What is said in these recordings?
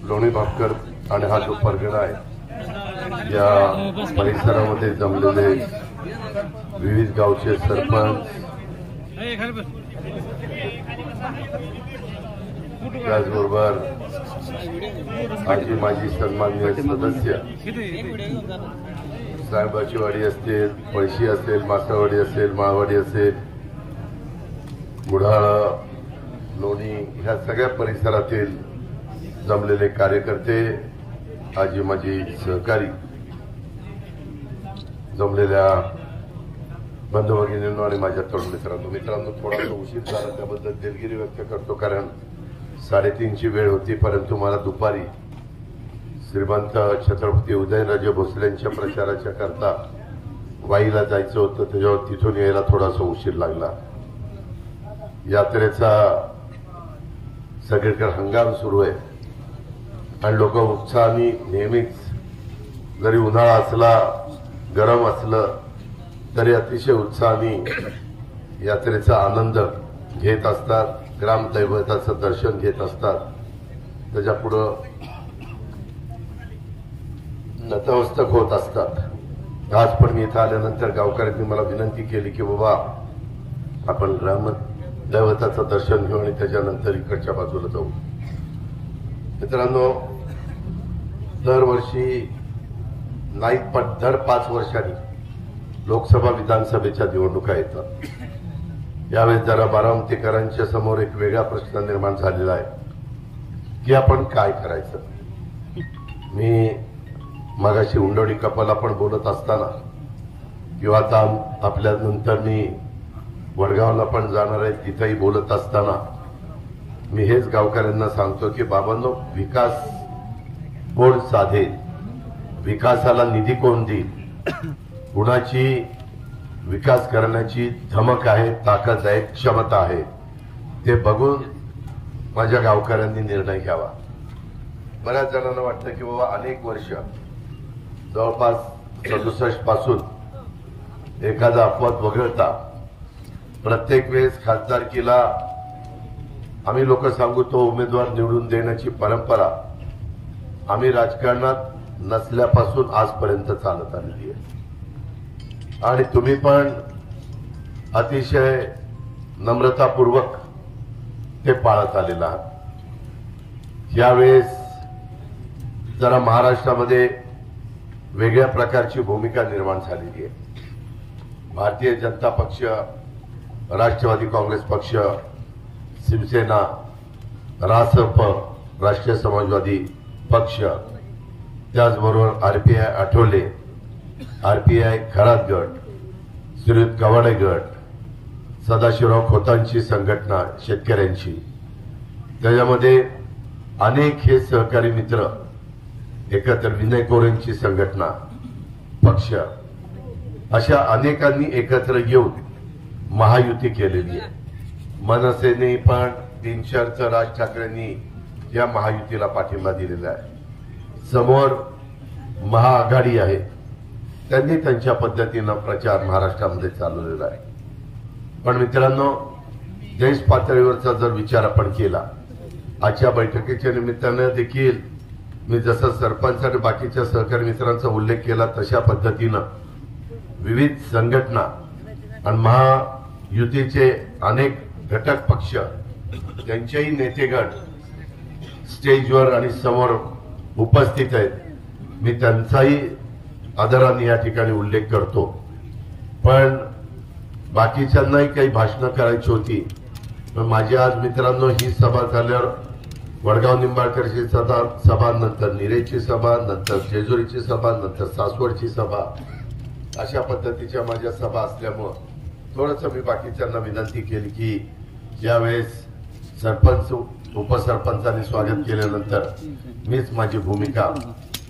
लोणी भापकर आणि हा जो परगणा आहे या परिसरामध्ये जमलेले विविध गावचे सरपंच, त्याचबरोबर आजी माजी सन्माननीय सदस्य साहेबाची वाडी असतील, पळशी असेल, मासावाडी असेल, माळवाडी असेल, गुढाळा, लोणी, ह्या सगळ्या परिसरातील जमलेले कार्यकर्ते, आजी माजी सहकारी, जमलेल्या बंधू भगिनींनो आणि माझ्या तरुण मित्रांनो थोडासा उशीर झाला त्याबद्दल दिलगिरी व्यक्त करतो, कारण 3:30ची वेळ होती. परंतु मला दुपारी श्रीमंत छत्रपती उदयनराजे भोसलेंच्या प्रचाराच्या करता वाईला जायचं होतं, त्याच्यावर तिथून यायला थोडासा उशीर लागला. यात्रेचा सगळीकडे हंगाम सुरू आहे आणि लोक उत्साहाने नेहमीच, जरी उन्हाळा असला, गरम असलं तरी अतिशय उत्साहाने यात्रेचा आनंद घेत असतात, ग्रामदैवताचं दर्शन घेत असतात. त्याच्यापुढं नतमस्तक होत असतात. आज पण मी इथं आल्यानंतर गावकऱ्यांनी मला विनंती केली की बाबा आपण ग्रामदैवताचं दर्शन घेऊ आणि त्याच्यानंतर इकडच्या बाजूला जाऊ. मित्रांनो, दरवर्षी नाही पण दर 5 वर्षांनी लोकसभा विधानसभेच्या निवडणुका येतात. यावेळेस जरा बारामतीकरांच्या समोर एक वेगळा प्रश्न निर्माण झालेला आहे की आपण काय करायचं. मी मगाशी उंडवडी कपाला पण बोलत असताना किंवा आता आपल्या नंतर मी वडगावला पण जाणार आहे तिथेही बोलत असताना मी हेच गावकऱ्यांना सांगतो की बाबांनो, विकास कोण साधेल, विकासाला निधी कोण देईल, कुणाची विकास करण्याची धमक आहे, ताकद आहे, क्षमता आहे, ते बघून माझ्या गावकऱ्यांनी निर्णय घ्यावा. बऱ्याच जणांना वाटतं की बाबा अनेक वर्ष, जवळपास 67 पासून एखादा अपवाद वगळता प्रत्येक वेळेस खासदारकीला आम्ही लोक सांगू तो उमेदवार निवडून देण्याची परंपरा आम्ही राजकारणात नसल्यापासून आजपर्यंत चालत आलेली आहे आणि तुम्ही पण अतिशय नम्रतापूर्वक ते पाळत आलेला आहात. यावेळेस जरा महाराष्ट्रामध्ये वेगळ्या प्रकारची भूमिका निर्माण झालेली आहे. भारतीय जनता पक्ष, राष्ट्रवादी काँग्रेस पक्ष, शिवसेना, रासप, राष्ट्रीय समाजवादी पक्ष, त्याचबरोबर आरपीआय आठवले, आरपीआय खरात गट, श्रीयुत गवाडे गट, सदाशिवराव खोतांची संघटना शेतकऱ्यांची, त्याच्यामध्ये अनेक हे सहकारी मित्र एकत्र, विनय कोरेंची संघटना पक्ष, अशा अनेकांनी एकत्र येऊन महायुती केलेली आहे. मनसेने पण बिनशर्त राज ठाकरेंनी या महायुतीला पाठिंबा दिलेला आहे. समोर महाआघाडी आहे, त्यांनी त्यांच्या पद्धतीनं प्रचार महाराष्ट्रामध्ये चालवलेला आहे. पण मित्रांनो, देश पातळीवरचा जर विचार आपण केला, आजच्या बैठकीच्या निमित्तानं देखील मी जसं सरपंच आणि बाकीच्या सहकारी मित्रांचा उल्लेख केला तशा पद्धतीनं विविध संघटना आणि महायुतीचे अनेक घटक पक्ष, त्यांचेही नेतेगण स्टेजवर आणि समोर उपस्थित आहेत. मी त्यांचाही आदराने या ठिकाणी उल्लेख करतो. पण बाकीच्यांनाही काही भाषणं करायची होती. पण माझी आज मित्रांनो ही सभा झाल्यावर वडगाव निंबाळकरची सभा, नंतर निरेची सभा, नंतर जेजुरीची सभा, नंतर सासवडची सभा, अशा पद्धतीच्या माझ्या सभा असल्यामुळं थोडंसं मी बाकीच्यांना विनंती केली की यावेळेस सरपंच उपसरपंचांनी स्वागत केल्यानंतर मीच माझी भूमिका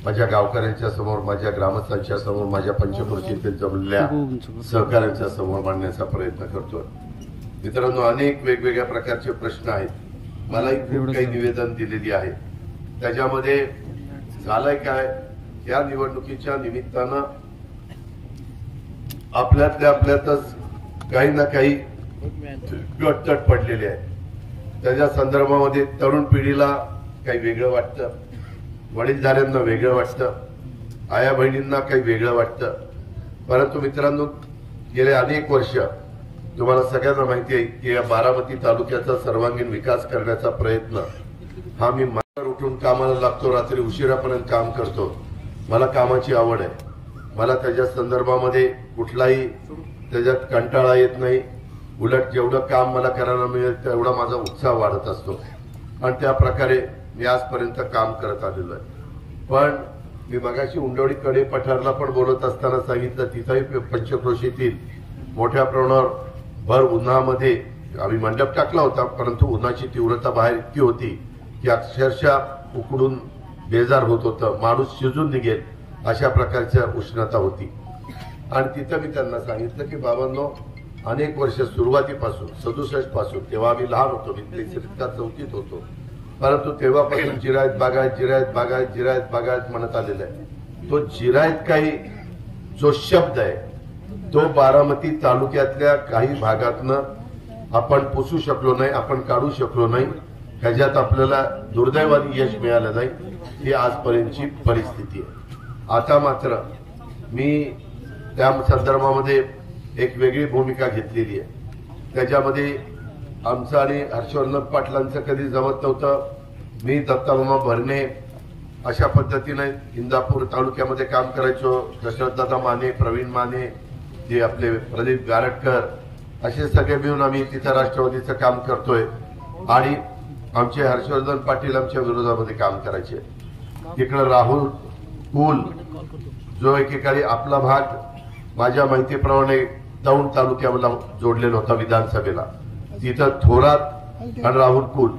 माझ्या गावकऱ्यांच्या समोर, माझ्या ग्रामस्थांच्या समोर, माझ्या पंचक्रोशीतील जमलेल्या सहकाऱ्यांच्या समोर मांडण्याचा प्रयत्न करतोय. मित्रांनो, अनेक वेगवेगळ्या प्रकारचे प्रश्न आहेत. मलाही खूप काही निवेदन दिलेली आहे. त्याच्यामध्ये झालंय काय, या निवडणुकीच्या निमित्तानं आपल्यातच काही ना काही गटतट पडलेले आहे. त्याच्या संदर्भामध्ये तरुण पिढीला काही वेगळं वाटतं, वडीलधाऱ्यांना वेगळं वाटतं, आया बहिणींना काही वेगळं वाटतं. परंतु मित्रांनो, गेले अनेक वर्ष तुम्हाला सगळ्यांना माहिती आहे की या बारामती तालुक्याचा सर्वांगीण विकास करण्याचा प्रयत्न हा मी मनावर उठून कामाला लागतो, रात्री उशिरापर्यंत काम करतो. मला कामाची आवड आहे. मला त्याच्या संदर्भामध्ये कुठलाही त्याच्यात कंटाळा येत नाही. उलट जेवढं काम मला करायला मिळेल तेवढा माझा उत्साह वाढत असतो आणि त्या प्रकारे मी आजपर्यंत काम करत आलेलो आहे. पण मी मगाशी उंडवडी कडे पठारला पण बोलत असताना सांगितलं, तिथंही पंचक्रोशीतील मोठ्या प्रमाणावर भर उन्हामध्ये आम्ही मंडप टाकला होता, परंतु उन्हाची तीव्रता बाहेर इतकी होती की अक्षरशः उकडून बेजार होत होतं, माणूस शिजून निघेल अशा प्रकारच्या उष्णता होती. आणि तिथं मी त्यांना सांगितलं की बाबांनो, अनेक वर्ष सुरुवातीपासून 67 पासून, तेव्हा आम्ही लहान होतो, मी चौथीत होतो, परंतु तेव्हापासून जिरायत बागायत जिरायत बागायत जिरायत बागायत म्हणत आलेला आहे. तो जिरायत काही जो शब्द आहे तो बारामती तालुक्यातल्या काही भागातनं आपण पुसू शकलो नाही, आपण काढू शकलो नाही. ह्याच्यात आपल्याला दुर्दैवाने यश मिळालं नाही. ही आजपर्यंतची परिस्थिती आहे. आता मात्र मी त्या संदर्भामध्ये एक वेगळी भूमिका घेतलेली आहे. त्याच्यामध्ये आमचं आणि हर्षवर्धन पाटलांचं कधी जमत नव्हतं. मी दत्तामामा भरणे अशा पद्धतीने इंदापूर तालुक्यामध्ये काम करायचो. दशरथदादा माने, प्रवीण माने, जे आपले प्रदीप गारटकर, असे सगळे मिळून आम्ही तिथं राष्ट्रवादीचं काम करतोय. आणि आमचे हर्षवर्धन पाटील आमच्या विरोधामध्ये काम करायचे. तिकडं राहुल कुल, जो एकेकाळी आपला भाग माझ्या माहितीप्रमाणे दौंड तालुक्याला जोडलेला होता विधानसभेला, तिथं थोरात आणि राहुल कुल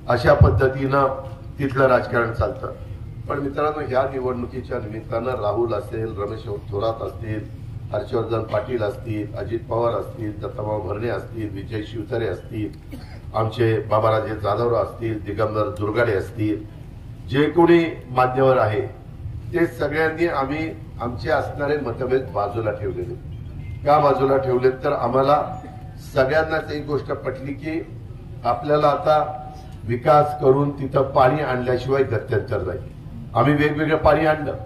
अशा पद्धतीनं तिथलं राजकारण चालतं. पण मित्रांनो, ह्या निवडणुकीच्या निमित्तानं राहुल असेल, रमेश थोरात असतील, हर्षवर्धन पाटील असतील, अजित पवार असतील, दत्ताभाऊ भरणे असतील, विजय शिवतारे असतील, आमचे बाबाराजे जाधवराव असतील, दिगंबर दुर्गाडे असतील, जे कोणी मान्यवर आहे ते सगळ्यांनी आम्ही आमचे असणारे मतभेद बाजूला ठेवलेले. का बाजूला ठेवलेत तर आम्हाला सगळ्यांनाच एक गोष्ट पटली की आपल्याला आता विकास करून तिथं पाणी आणल्याशिवाय गत्यंतर नाही. आम्ही वेगवेगळं पाणी आणलं.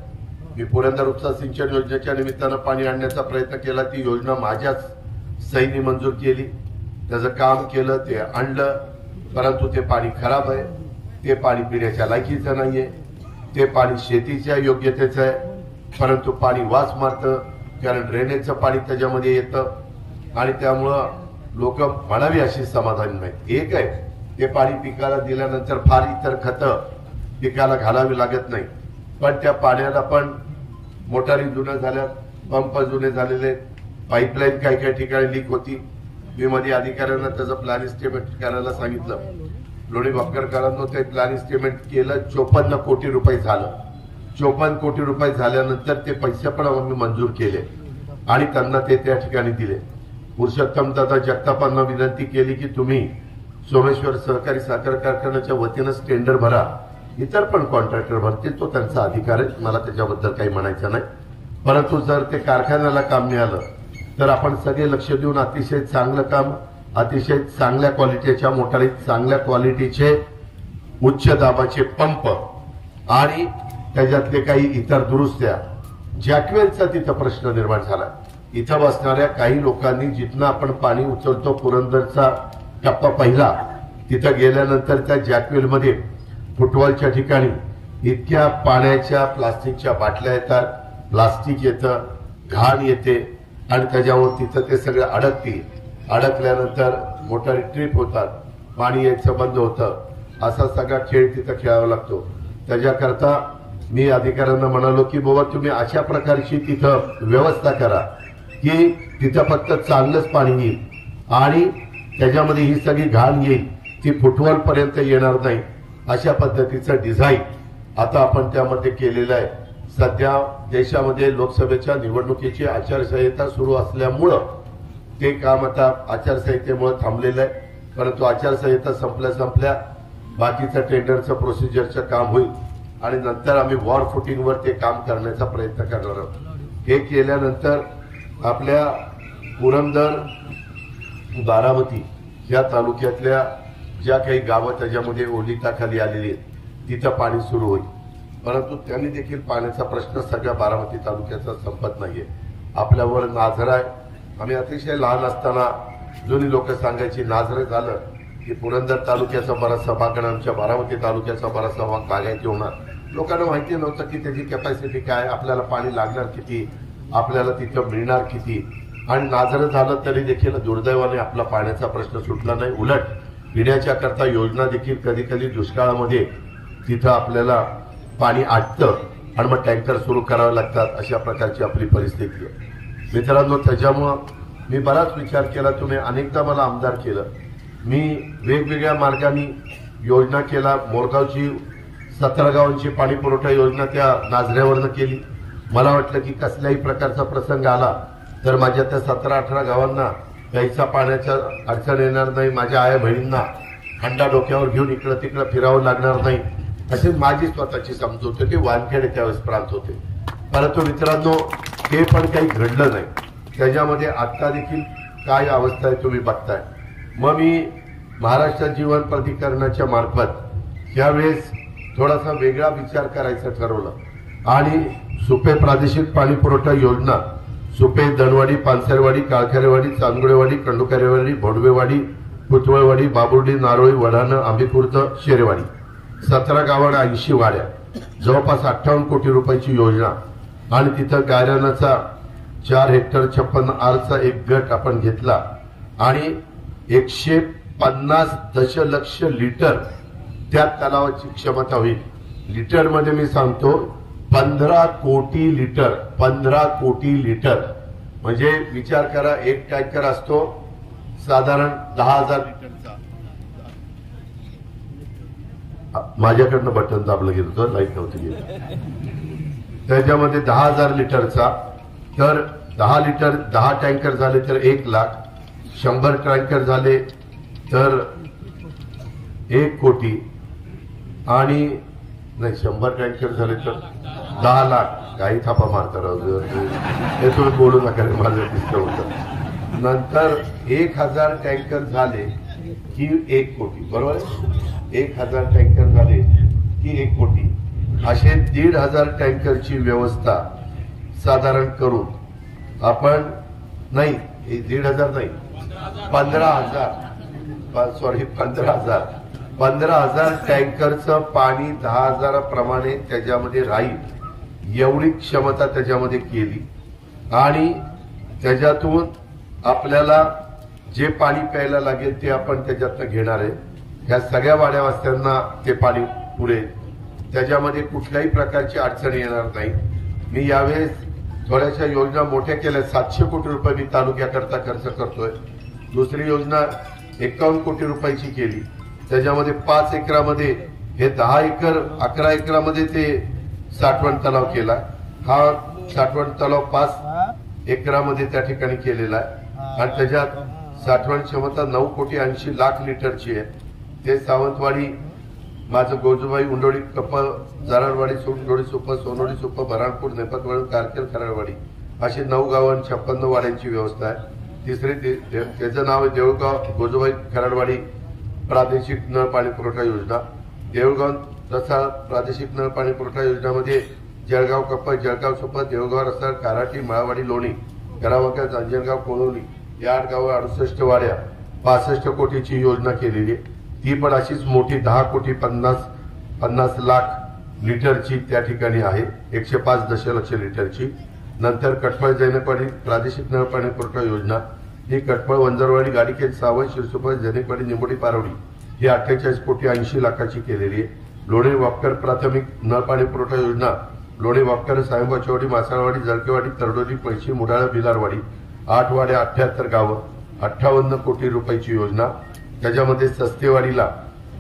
मी पुरंदर उपसा सिंचन योजनेच्या निमित्तानं पाणी आणण्याचा प्रयत्न केला. ती योजना माझ्याच सहीने मंजूर केली, त्याचं काम केलं, ते आणलं. परंतु ते पाणी खराब आहे, ते पाणी पिण्याच्या लायकीचं नाहीये, ते पाणी शेतीच्या योग्यतेचं आहे, परंतु पाणी वास मारतं, कारण ड्रेनेजचं पाणी त्याच्यामध्ये येतं. आणि त्यामुळं लोक म्हणावी अशी समाधानी नाही. एक आहे, ते पाणी पिकाला दिल्यानंतर फार इतर खतं पिकाला घालावी लागत नाही, पण त्या पाण्याला पण मोटारी जुन्या झाल्या, पंप जुने झालेले, पाईपलाईन काही काही ठिकाणी लीक होती. मी मध्ये अधिकाऱ्यांना त्याचं प्लॅन इस्टिमेट करायला सांगितलं. लोणी भापकरकरांना ते प्लॅन इस्टिमेट केलं. 54 कोटी रुपये झालं. 54 कोटी रुपये झाल्यानंतर ते पैसे पण आम्ही मंजूर केले आणि त्यांना ते त्या ठिकाणी दिले. पुरुषोत्तम दादा जगतापांना विनंती केली की तुम्ही सोमेश्वर सहकारी साखर कारखान्याच्या वतीनं टेंडर भरा, इतर पण कॉन्ट्रॅक्टर भरतील, तो त्यांचा अधिकार आहे, मला त्याच्याबद्दल काही म्हणायचं नाही. परंतु जर ते कारखान्याला काम मिळालं तर आपण सगळे लक्ष देऊन अतिशय चांगलं काम, अतिशय चांगल्या क्वालिटीच्या मोटारी, चांगल्या क्वालिटीचे उच्च दाबाचे पंप आणि त्याच्यातले काही इतर दुरुस्त्या. जॅकवेलचा तिथं प्रश्न निर्माण झाला. इथं बसणाऱ्या काही लोकांनी जिथनं आपण पाणी उचलतो, पुरंदरचा टप्पा पहिला, तिथं गेल्यानंतर त्या जॅकवेलमध्ये फुटबॉलच्या ठिकाणी इतक्या पाण्याच्या प्लास्टिकच्या बाटल्या येतात, प्लास्टिक येतं, घाण येते आणि त्याच्यावर तिथं ते सगळं अडकतील. अडकल्यानंतर मोटारी ट्रिप होतात, पाणी यायचं बंद होतं. असा सगळा खेळ तिथं खेळावा लागतो. त्याच्याकरता मी अधिकाऱ्यांना म्हणालो की बाबा तुम्ही अशा प्रकारची तिथं व्यवस्था करा की तिथं फक्त चांगलंच पाणी येईल आणि त्याच्यामध्ये ही सगळी घाण येईल, ती फुटबॉल पर्यंत येणार नाही. अशा पद्धतीचं डिझाईन आता आपण त्यामध्ये केलेलं आहे. सध्या देशामध्ये लोकसभेच्या निवडणुकीची आचारसंहिता सुरू असल्यामुळं ते काम आता आचारसंहितेमुळे थांबलेलं आहे. परंतु आचारसंहिता संपल्या बाकीचं टेंडरचं प्रोसिजरचं काम होईल आणि नंतर आम्ही वॉर फुटिंगवर ते काम करण्याचा प्रयत्न करणार आहोत. हे केल्यानंतर आपल्या पुरंदर, बारामती या तालुक्यातल्या ज्या काही गावं त्याच्यामध्ये ओलिताखाली आलेली आहेत तिथं पाणी सुरू होईल. परंतु त्यांनी देखील पाण्याचा प्रश्न सगळ्या बारामती तालुक्याचा संपत नाहीये. आपल्यावर नाझर आहे. आम्ही अतिशय लहान असताना जुनी लोक सांगायची नाझर झालं की पुरंदर तालुक्याचा बराचसा भाग आणि आमच्या बारामती तालुक्याचा बराचसा भाग बागायती होणार. लोकांना माहिती नव्हतं की त्याची कॅपॅसिटी काय, आपल्याला पाणी लागणार किती, आपल्याला तिथं मिळणार किती. आणि नाझर झालं तरी देखील दुर्दैवाने आपला पाण्याचा प्रश्न सुटला नाही. उलट पिण्याच्या करता योजना देखील कधी कधी दुष्काळामध्ये तिथं आपल्याला पाणी आटतं आणि मग टँकर सुरू करावे लागतात. अशा प्रकारची आपली परिस्थिती आहे. मित्रांनो, त्याच्यामुळं मी बराच विचार केला. तुम्ही अनेकदा मला आमदार केलं. मी वेगवेगळ्या मार्गाने योजना केला. मोरगावची 17 गावांची पाणी पुरवठा योजना त्या नाझऱ्यावरनं केली. मला वाटलं की कसल्याही प्रकारचा प्रसंग आला तर माझ्या त्या 17-18 गावांना प्यायचा पाण्याच्या अडचण येणार नाही. माझ्या आया बहिणींना हंडा डोक्यावर घेऊन इकडं तिकडं फिरावं लागणार नाही. अशी माझी स्वतःची समजूत होती की वानखेडे त्यावेळेस प्रांत होते. परंतु मित्रांनो, हे पण काही घडलं नाही. त्याच्यामध्ये आता देखील काय अवस्था आहे तुम्ही बघताय. मग मी महाराष्ट्र जीवन प्राधिकरणाच्या मार्फत यावेळेस थोडासा वेगळा विचार करायचं ठरवलं आणि सुपे प्रादेशिक पाणी पुरवठा योजना, सुपे, दनवाडी, पानसरेवाडी, काळखेरेवाडी, चांदगुडेवाडी, कंडुकरेवाडी, भोडवेवाडी, पुतवळवाडी, बाबुर्डी, नारोळी, वढाणं, आंबेखुर्द, शेरेवाडी 17 गावांना 80 वाड्या, जवळपास 58 कोटी रुपयाची योजना. आणि तिथं गायरानाचा 4 हेक्टर 56 आरचा एक गट आपण घेतला आणि 150 दशलक्ष लिटर त्या तलावाची क्षमता होईल. लिटरमध्ये मी सांगतो 15 कोटी लिटर. 15 कोटी लिटर म्हणजे विचार करा, एक टँकर असतो साधारण 10,000 लिटरचा. माझ्याकडनं बटन दाबलं गेलं होतं, लाईट नव्हती गेली. त्याच्यामध्ये 10,000 लिटरचा. तर 10 टँकर झाले तर 1 लाख, 100 टँकर झाले तर 1 कोटी आणि नाही 100 टँकर झाले तर 10 लाख. काही थापा मारता राहू हे तुम्ही बोलू नका, माझं दिसतं होतं. नंतर 1000 टँकर झाले की 1 कोटी, बरोबर. 1000 टँकर झाले की 1 कोटी. असे 1,500 टँकरची व्यवस्था साधारण करून आपण नाही 1,500 नाही 15,000 सॉरी 15,000 टँकरचं पाणी 10,000 प्रमाणे त्याच्यामध्ये राहील एवढी क्षमता त्याच्यामध्ये केली. आणि त्याच्यातून आपल्याला जे पाणी प्यायला लागेल ते आपण त्याच्यातनं घेणार आहे. ह्या सगळ्या वाड्यावास्त्यांना ते पाणी पुरेल. त्याच्यामध्ये कुठल्याही प्रकारची अडचण येणार नाही. मी यावेळेस थोड्याशा योजना मोठ्या केल्या. 700 कोटी रुपये मी तालुक्याकरता खर्च करतोय. दुसरी योजना 51 कोटी रुपयाची केली. त्याच्यामध्ये 5 एकरामध्ये हे 10 एकर 11 एकरामध्ये ते साठवण तलाव केला. हा साठवण तलाव 5 एकरामध्ये त्या ठिकाणी केलेला आहे आणि त्याच्यात साठवण क्षमता 9 कोटी 80 लाख लिटरची आहे. ते सावंतवाडी, माझं गोजूबाई, उंडोळी, कप्प, जारळवाडी, सोनडोळी, सुप्प, सोनोडी, सुप्प, बराणपूर, नेपतवळ, कारकेल, खराडवाडी अशी 9 गावं 56 वाड्यांची व्यवस्था आहे. तिसरी त्याचं नाव आहे देऊळगाव गोजूबाई खराडवाडी प्रादेशिक नळ पाणी पुरवठा योजना. देऊळगाव तसा प्रादेशिक नळ पाणी पुरवठा योजनामध्ये जळगाव, कप्प, जळगाव, सुप्प, देऊळगाव, रसाळ, काराटी, मळावाडी, लोणी, गरावका, जांजणगाव, कोळवली या 8 गावं 68 वाड्या 65 कोटीची योजना केलेली आहे. ती पण अशीच मोठी 10 कोटी 50 लाख लिटरची त्या ठिकाणी आहे. 105 दशलक्ष लिटरची. नंतर कटफळ जैनेपाडी प्रादेशिक नळ पाणी पुरवठा योजना ही कटफळ, वंजरवाडी, गाडीकेज, सावंत, शिरसुपर, जैनेपाडी, निंबोडी, पारवडी ही 48 कोटी 80 लाखाची केलेली आहे. लोणे वापकर प्राथमिक नळ पाणी पुरवठा योजना लोणे वापकर, सायंबाचीवाडी, मासाळवाडी, जळकेवाडी, तरडोली, पळशी, मुडाळा, भिलारवाडी 8 वाड्या 78 गावं 58 कोटी रुपयाची योजना. त्याच्यामध्ये सस्तेवाडीला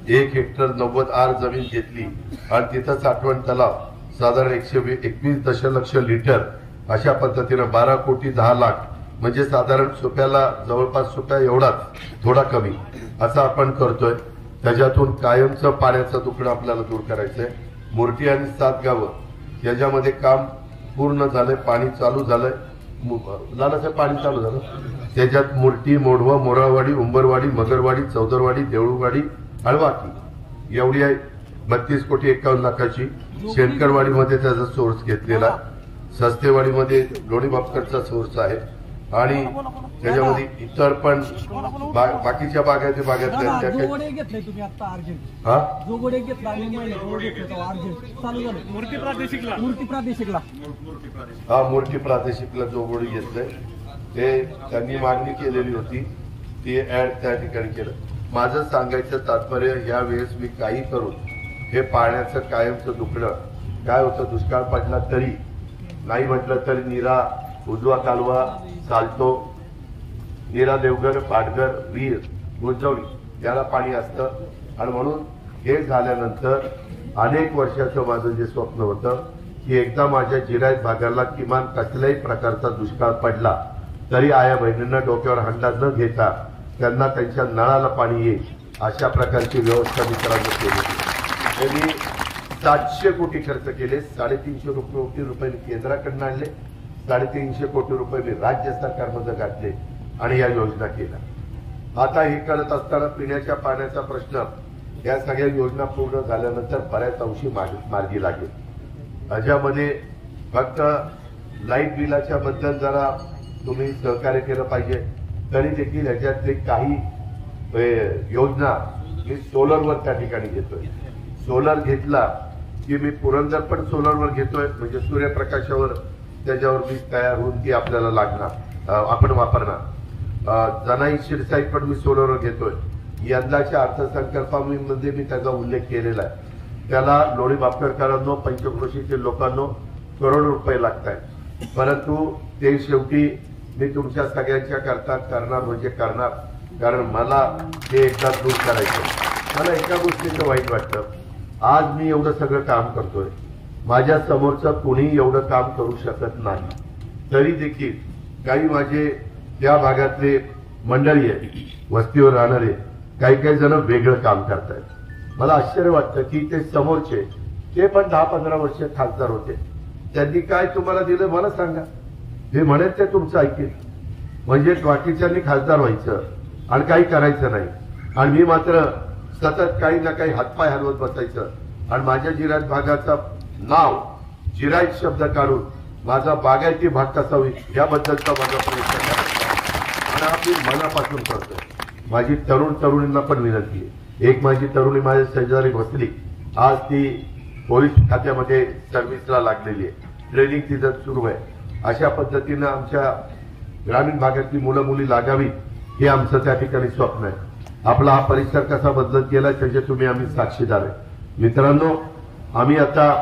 1 हेक्टर 90 आर जमीन घेतली आणि तिथं साठवण तलाव साधारण 121 दशलक्ष लिटर अशा पद्धतीनं 12 कोटी 10 लाख म्हणजे साधारण सुप्याला जवळपास सुप्या एवढाच थोडा कमी असं आपण करतोय. त्याच्यातून कायमचं पाण्याचं दुखणं आपल्याला दूर करायचंय. मुर्टी आणि 7 गावं याच्यामध्ये काम पूर्ण झालंय, पाणी चालू झालंय. लालाचं पाणी चालू झालं. त्याच्यात मुर्टी, मोढवा, मोराळवाडी, उंबरवाडी, मगरवाडी, चौदरवाडी, देऊळवाडी, हळवाकी एवढी 32,51,00,000ची शेणकरवाडीमध्ये त्याचा सोर्स घेतलेला, सस्तेवाडीमध्ये लोणी बापकरचा सोर्स आहे आणि त्याच्यामध्ये इतर पण बाकीच्या बागायती बागायतल्या घेतलाय तुम्ही आता अर्जंट जो गोडे घेतला मूर्ती प्रादेशिकला मूर्ती प्रादेशिकला जो गोडी घेतलाय ते त्यांनी मागणी केलेली होती ती ऍड त्या ठिकाणी केलं. माझं सांगायचं तात्पर्य या वेळेस मी काही करून हे पाण्याचं कायमचं दुखणं काय होतं, दुष्काळ पडला तरी नाही म्हटलं तरी नीरा उजवा कालवा चालतो, नीरा देवघर पाटघर वीर गुंजवली याला पाणी असतं आणि म्हणून हे झाल्यानंतर अनेक वर्षाचं माझं जे स्वप्न होतं की एकदा माझ्या जिरायत भागाला किमान कसल्याही प्रकारचा दुष्काळ पडला तरी आया बहिणींना डोक्यावर हंडा न घेता त्यांना त्यांच्या नळाला पाणी येईल अशा प्रकारची व्यवस्था मित्रांनी केली. त्यांनी 700 कोटी खर्च केले, 350 कोटी रुपये केंद्राकडून आणले, 350 कोटी रुपये मी राज्य सरकारमध्ये घातले आणि या योजना केल्या. आता हे करत असताना पिण्याच्या पाण्याचा प्रश्न या सगळ्या योजना पूर्ण झाल्यानंतर बऱ्याच अंशी मार्गी लागेल. याच्यामध्ये फक्त लाईट बिलाच्या बद्दल जरा तुम्ही सहकार्य केलं पाहिजे, तरी देखील ह्याच्यातले काही योजना मी सोलरवर त्या ठिकाणी घेतोय. सोलर घेतला की मी पुरंदर पण सोलरवर घेतोय, म्हणजे सूर्यप्रकाशावर त्याच्यावर वीज तयार होऊन ती आपल्याला लागणार, आपण वापरणार. जनाई शिरसाई पण मी सोलरवर घेतोय. यंदाच्या अर्थसंकल्पामध्ये मी त्याचा उल्लेख केलेला आहे. त्याला लोणी बापकरकरांनो, पंचक्रोशीतील लोकांनो करोड रुपये लागत आहेत, परंतु ते शेवटी मी तुमच्या सगळ्यांच्या करता करणार म्हणजे करणार, कारण मला ते एकदा दूर करायचं. मला एका गोष्टीचं वाईट वाटतं, आज मी एवढं सगळं काम करतोय, माझ्या समोरचं कोणी एवढं काम करू शकत नाही, तरी देखील काही माझे त्या भागातले मंडळी आहे, वस्तीवर राहणारे काही काही जण वेगळं काम करतायत. मला आश्चर्य वाटतं की ते समोरचे ते पण 10-15 वर्ष खासदार होते, त्यांनी काय तुम्हाला दिलं मला सांगा, हे म्हणत ते तुमचं ऐकेल. म्हणजे बाकीच्यांनी खासदार व्हायचं आणि काही करायचं नाही, आणि मी मात्र सतत काही ना काही हातपाय हलवत बसायचं आणि माझ्या जिरायत भागाचं नाव जिरायत शब्द काढून माझा बागायती भाग कसा होईल याबद्दलचा माझा प्रयत्न करायचा आणि आपली मनापासून करतो. माझी तरुणींना पण विनंती आहे. एक माझी तरुणी माझ्या शेजारी बसली, आज ती पोलीस खात्यामध्ये सर्व्हिसला लागलेली आहे, ट्रेनिंग तिचं सुरू आहे. अशा पद्धतीनं आमच्या ग्रामीण भागातली मुलं मुली लागावी हे आमचं त्या ठिकाणी स्वप्न आहे. आपला हा परिसर कसा बदलत गेला त्याचे तुम्ही आम्ही साक्षीदार आहे. मित्रांनो, आम्ही आता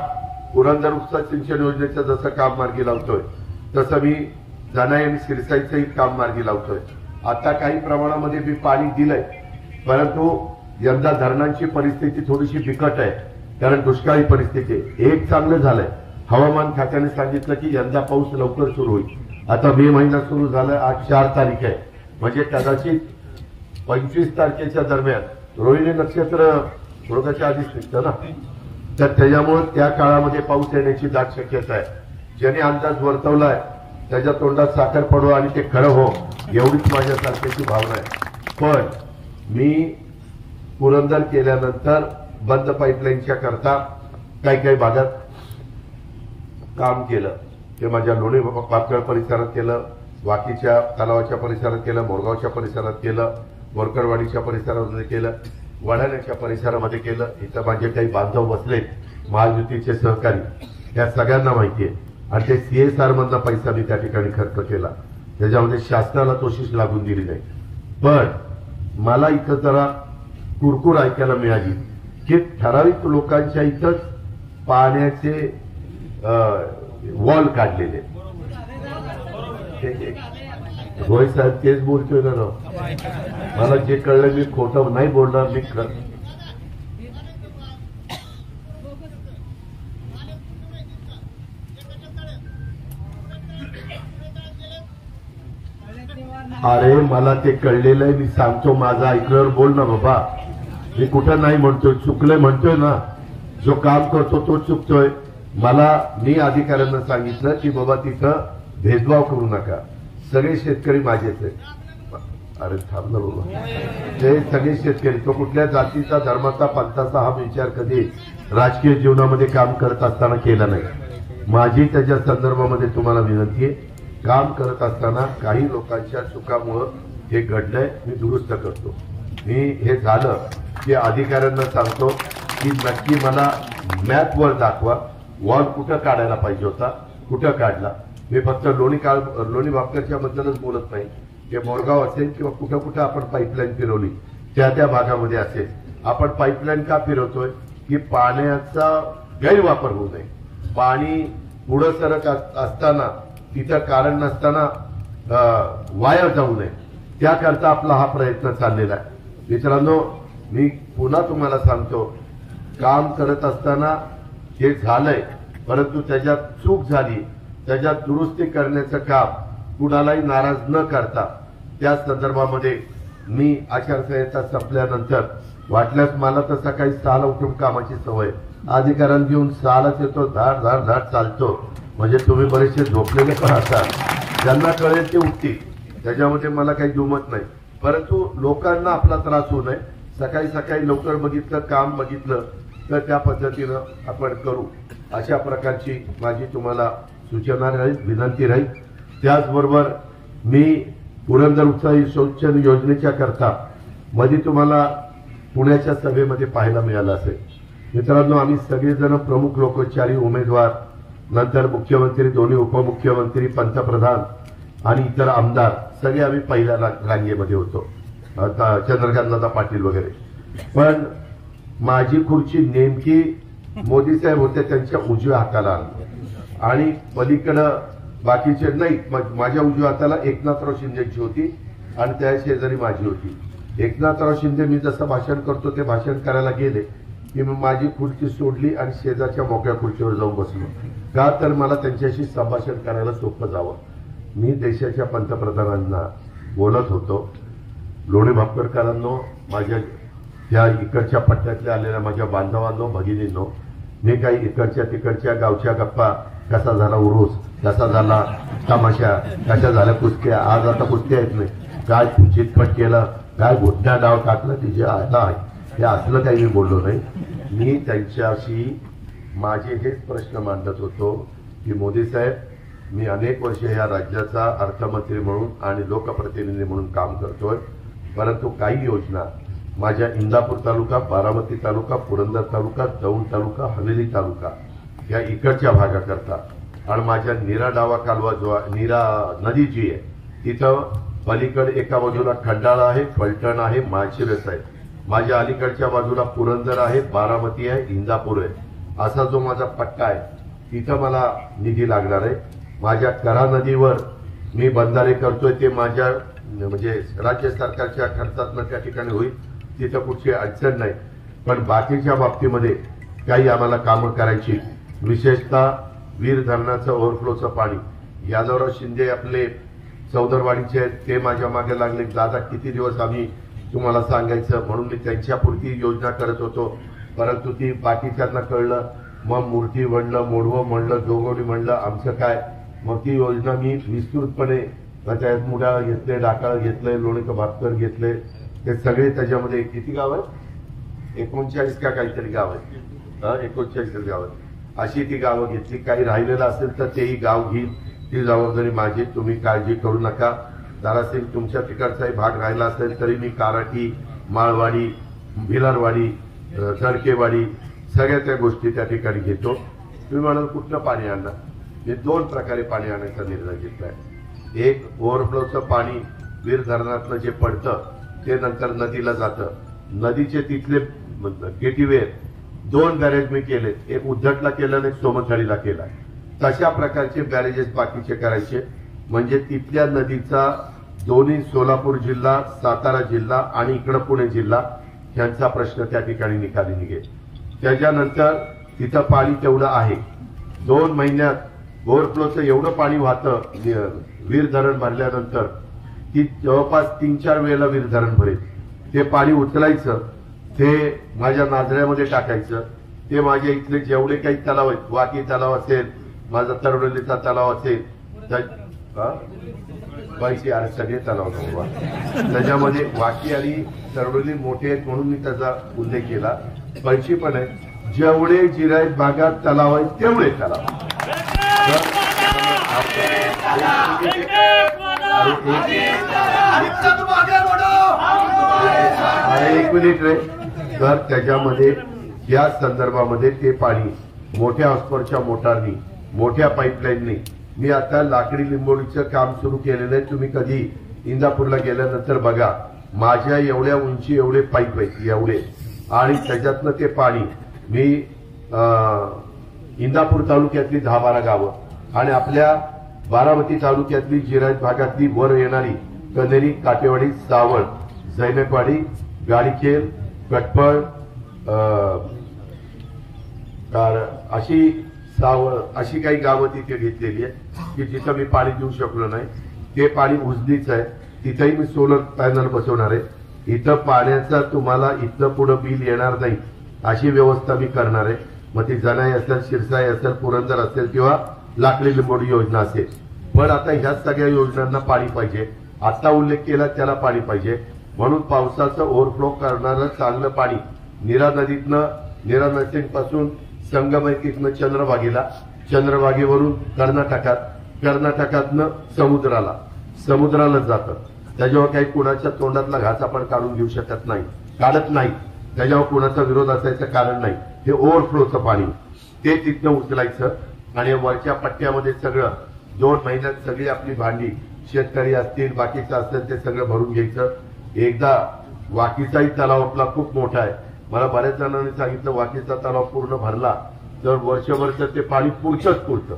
पुरंदर उपसा सिंचन योजनेचं जसं काम मार्गी लावतोय तसं मी जनाई आणि सिरसाईचंही काम मार्गी लावतोय. आता काही प्रमाणामध्ये मी पाणी दिलंय, परंतु यंदा धरणांची परिस्थिती थोडीशी बिकट आहे, कारण दुष्काळी परिस्थिती आहे. एक चांगलं झालंय, हवामान खात्याने सांगितलं की यंदा पाऊस लवकर सुरू होईल. आता मे महिना सुरू झालाय, आज 4 तारीख आहे, म्हणजे कदाचित 25 तारखेच्या दरम्यान रोहिणी नक्षत्र रोगाच्या आधीच निघतं ना, तर त्याच्यामुळे त्या काळामध्ये पाऊस येण्याची दाट शक्यता आहे. ज्याने अंदाज वर्तवलाय त्याच्या तोंडात साखर पडो आणि ते खरं हो एवढीच माझ्या सारख्याची भावना आहे. पण मी पुरंदर केल्यानंतर बंद पाईपलाईनच्या करता काही भागात काम केलं. ते माझ्या लोणी पातळ परिसरात केलं, वाकीच्या तलावाच्या परिसरात केलं, मोरगावच्या परिसरात केलं, मोरकरवाडीच्या परिसरामध्ये केलं, वडाण्याच्या परिसरामध्ये केलं. इथं माझे काही बांधव बसले महायुतीचे सहकारी, या सगळ्यांना माहिती आहे. आणि ते CSR मधला पैसा मी त्या ठिकाणी खर्च केला, त्याच्यामध्ये शासनाला तोशीच लागून दिली नाही. पण मला इथं जरा कुरकुर ऐकायला मिळाली की ठराविक लोकांच्या इथंच पाण्याचे वॉल काढलेले. होय साहेब, तेच बोलतोय ना राव, मला जे कळलं मी खोटं नाही बोलणार. मी अरे मला ते कळलेलं आहे, मी सांगतो, माझं ऐकल्यावर बोल ना बाबा. मी कुठं नाही म्हणतोय, चुकलंय म्हणतोय ना, जो काम करतो तो चुकतोय. मी अधिकाऱ्यांना सांगितलं की बाबा तिथं भेदभाव करू नका, सगळे शेतकरी माझेच आहेत. अरे थांबलं बाबा, ते सगळे शेतकरी, तो कुठल्या जातीचा धर्माचा पंथाचा हा विचार कधी राजकीय जीवनामध्ये काम करत असताना केलं नाही. माझी त्याच्या संदर्भामध्ये तुम्हाला विनंती आहे, काम करत असताना काही लोकांच्या चुकामुळं हे घडलंय, मी दुरुस्त करतो. मी हे झालं की अधिकाऱ्यांना सांगतो की नक्की मला मॅपवर दाखवा, वॉल कुठं काढायला पाहिजे होता, कुठं काढला. मी फक्त लोणी भापकरच्या बद्दलच बोलत नाही, की मोरगाव असेल किंवा कुठं कुठं आपण पाईपलाईन फिरवली त्या भागामध्ये असेल. आपण पाईपलाईन का फिरवतोय की पाण्याचा गैरवापर होऊ नये. पाणी पुढं सरक असताना तिथं कारण नसताना वाया जाऊ नये, त्याकरता आपला हा प्रयत्न चाललेला आहे. मित्रांनो, मी पुन्हा तुम्हाला सांगतो, काम करत असताना हे झालंय, परंतु त्याच्यात चूक झाली, त्याच्यात दुरुस्ती करण्याचं काम कुणालाही नाराज न करता त्या संदर्भामध्ये मी आचारसंहिता संपल्यानंतर वाटल्यास मला तर सकाळी 6ला उठून कामाची सवय, अधिकाऱ्यांना घेऊन 6लाच येतो, धाड धाड धाड चालतो. म्हणजे तुम्ही बरेचसे झोपलेले पण असतात, ज्यांना कळेल ते उठतील, त्याच्यामध्ये मला काही जुमत नाही. परंतु लोकांना आपला त्रास होऊ नये, सकाळी सकाळी लवकर बघितलं, काम बघितलं तर त्या पद्धतीनं आपण करू, अशा प्रकारची माझी तुम्हाला सूचना राहील, विनंती राहील. त्याचबरोबर मी पुरंदर उत्साही शौचालय योजनेच्या करता मध्ये तुम्हाला पुण्याच्या सभेमध्ये पाहायला मिळालं असेल. मित्रांनो, आम्ही सगळेजण प्रमुख लोकोपचारी उमेदवार, नंतर मुख्यमंत्री, दोन्ही उपमुख्यमंत्री, पंतप्रधान आणि इतर आमदार सगळे आम्ही पहिल्या रांगेमध्ये होतो, चंद्रकांतदादा पाटील वगैरे. पण माझी खुर्ची नेमकी मोदी साहेब होते त्यांच्या उजव्या हाताला आणि पलीकडं बाकीचे नाही. माझ्या उजव्या हाताला एकनाथराव शिंदेची होती आणि त्या शेजारी माझी होती. एकनाथराव शिंदे मी जसं भाषण करतो ते भाषण करायला गेले की मी माझी खुर्ची सोडली आणि शेजारच्या मोकळ्या खुर्चीवर जाऊन बसलो. का तर मला त्यांच्याशी संभाषण करायला सोपं जावं. मी देशाच्या पंतप्रधानांना बोलत होतो, लोणी भापकरकरांनो, माझ्या त्या इकडच्या पट्ट्यातल्या आलेल्या माझ्या बांधवांनो, भगिनींनो, मी काही इकडच्या तिकडच्या गावच्या गप्पा, कसा झाला उरूस, कसा झाला तमाशा, कशा झाल्या कुस्त्या, आज आता कुस्त्या येत नाही, काय चितपट केलं, काय घोटण्या डाव टाकलं तिचे आता आहे, हे असलं काही मी बोललो नाही. मी त्यांच्याशी माझे हेच प्रश्न मांडत होतो की मोदी साहेब, मी अनेक वर्ष या राज्याचा अर्थमंत्री म्हणून आणि लोकप्रतिनिधी म्हणून काम करतोय, परंतु काही योजना माझ्या इंदापूर तालुका, बारामती तालुका, पुरंदर तालुका, दौंड तालुका, हवेली तालुका या इकडच्या भागाकरता आणि माझ्या नीरा डावा कालवा जो नीरा नदी जी आहे तिथं पलीकडे एका बाजूला खंडाळा आहे, फलटण आहे, माळशिरस आहे, माझ्या अलीकडच्या बाजूला पुरंदर आहे, बारामती आहे, इंदापूर आहे, असा जो माझा पट्टा आहे तिथं मला निधी लागणार आहे. माझ्या करा नदीवर मी बंधारे करतोय, ते माझ्या म्हणजे राज्य सरकारच्या खर्चातनं त्या ठिकाणी होईल, तिथं कुठची अडचण नाही. पण बाकीच्या बाबतीमध्ये काही आम्हाला कामं करायची, विशेषतः वीर धरणाचं ओव्हरफ्लोचं पाणी, यादवराव शिंदे आपले चौदरवाडीचे आहेत, ते माझ्या मागे लागले. दादा किती दिवस आम्ही तुम्हाला सांगायचं, म्हणून मी त्यांच्यापुरती योजना करत होतो, परंतु ती बाकीच्यांना कळलं, मग मूर्ती म्हणलं, मोडवं म्हणलं, जोगवडी म्हणलं, आमचं काय. मग ती योजना मी विस्तृतपणे त्याच्यात मुडा घेतले, डाकाळ घेतले, लोणीकर भापकर घेतले, ते सगळे त्याच्यामध्ये किती गाव आहेत, 39 का काहीतरी गाव आहेत, 39 गाव आहेत, अशी ती गावं घेतली. काही राहिलेलं असेल तर तेही गाव घेईल, ती जबाबदारी माझी, तुम्ही काळजी करू नका. दारासिंग तुमच्या तिकडचाही भाग राहिला असेल तरी मी काराटी, माळवाडी, भिलारवाडी, जडकेवाडी सगळ्या त्या गोष्टी त्या ठिकाणी घेतो. तुम्ही म्हणाल कुठलं पाणी आणणार, मी 2 प्रकारे पाणी आणायचा निर्णय घेतलाय. एक, ओव्हरफ्लोचं पाणी वीर धरणातलं जे पडतं ते नंतर नदीला जातं, नदीचे तिथले गेटीवेर 2 बॅरेज मी केले, एक उद्धटला केलं आणि एक सोमथळीला केला. तशा प्रकारचे बॅरेजेस बाकीचे करायचे, म्हणजे तिथल्या नदीचा दोन्ही सोलापूर जिल्हा, सातारा जिल्हा आणि इकडं पुणे जिल्हा यांचा प्रश्न त्या ठिकाणी निकाली निघेल. त्याच्यानंतर तिथं पाणी तेवढं आहे, 2 महिन्यात ओव्हरफ्लोचं एवढं पाणी वाहतं वीर धरण भरल्यानंतर की जवळपास 3-4 वेळेला वीर धरण भरेल. ते पाणी उचलायचं, ते माझ्या नाजऱ्यामध्ये टाकायचं, ते माझ्या इथले जेवढे काही तलाव आहेत, वाकी तलाव असेल, माझा तरवडलीचा तलाव असेल, पैसे आणि सगळे तलाव त्याच्यामध्ये वाकी आणि तरवडली मोठे आहेत म्हणून मी त्याचा उल्लेख केला. पैसे पण आहे, जेवढे जिरायत भागात तलाव आहेत तेवढे तलाव. एक मिनिट रे. तर त्याच्यामध्ये या संदर्भामध्ये ते पाणी मोठ्या हॉस्परच्या मोटारनी, मोठ्या पाईपलाईननी, मी आता लाकडी लिंबोळीचं काम सुरू केलेलं आहे. तुम्ही कधी इंदापूरला गेल्यानंतर बघा, माझ्या एवढ्या उंची एवढे पाईप आहेत एवढे, आणि त्याच्यातनं ते पाणी मी इंदापूर तालुक्यातली 10-12 गावं आणि आपल्या बारामती तालुक्यातली जिरायत भागातली वर येणारी कनेरी, काटेवाडी, सावळ, जैनकवाडी, गाडीखेल, कटपळ, अशी काही गावं तिथे घेतलेली आहे की जिथं मी पाणी देऊ शकलो नाही. ते पाणी उजनीच आहे, तिथेही मी सोलर पॅनल बसवणार आहे. इथं पाण्याचा तुम्हाला इथं पुढं बिल येणार नाही अशी व्यवस्था मी करणार आहे. मग ती जनाई असेल, शिरसाई असेल, पुरंदर असेल किंवा लाकडी लिंबोडी योजना असेल. पण आता ह्या सगळ्या योजनांना पाणी पाहिजे. आता उल्लेख केला त्याला पाणी पाहिजे. म्हणून पावसाचं ओव्हरफ्लो करणारं चांगलं पाणी नीरा नदीतनं, नीरा नदीपासून संगमतीतनं चंद्रभागेला, चंद्रभागेवरून कर्नाटकात, कर्नाटकातनं समुद्राला जातं. त्याच्यावर काही कुणाच्या तोंडातला घास आपण काढून घेऊ शकत नाही, काढत नाही. त्याच्यावर कुणाचा विरोध असायचं कारण नाही. हे ओव्हरफ्लोचं पाणी ते तिथनं उचलायचं आणि वरच्या पट्ट्यामध्ये सगळं 2 महिन्यात सगळी आपली भांडी, शेतकरी असतील, बाकीचं असेल ते सगळं भरून घ्यायचं. एकदा वाकीचाही तलाव आपला खूप मोठा आहे. मला बऱ्याच जणांनी सांगितलं वाकीचा तलाव पूर्ण भरला तर वर्षभरचं ते पाणी पुढचंच पुरतं.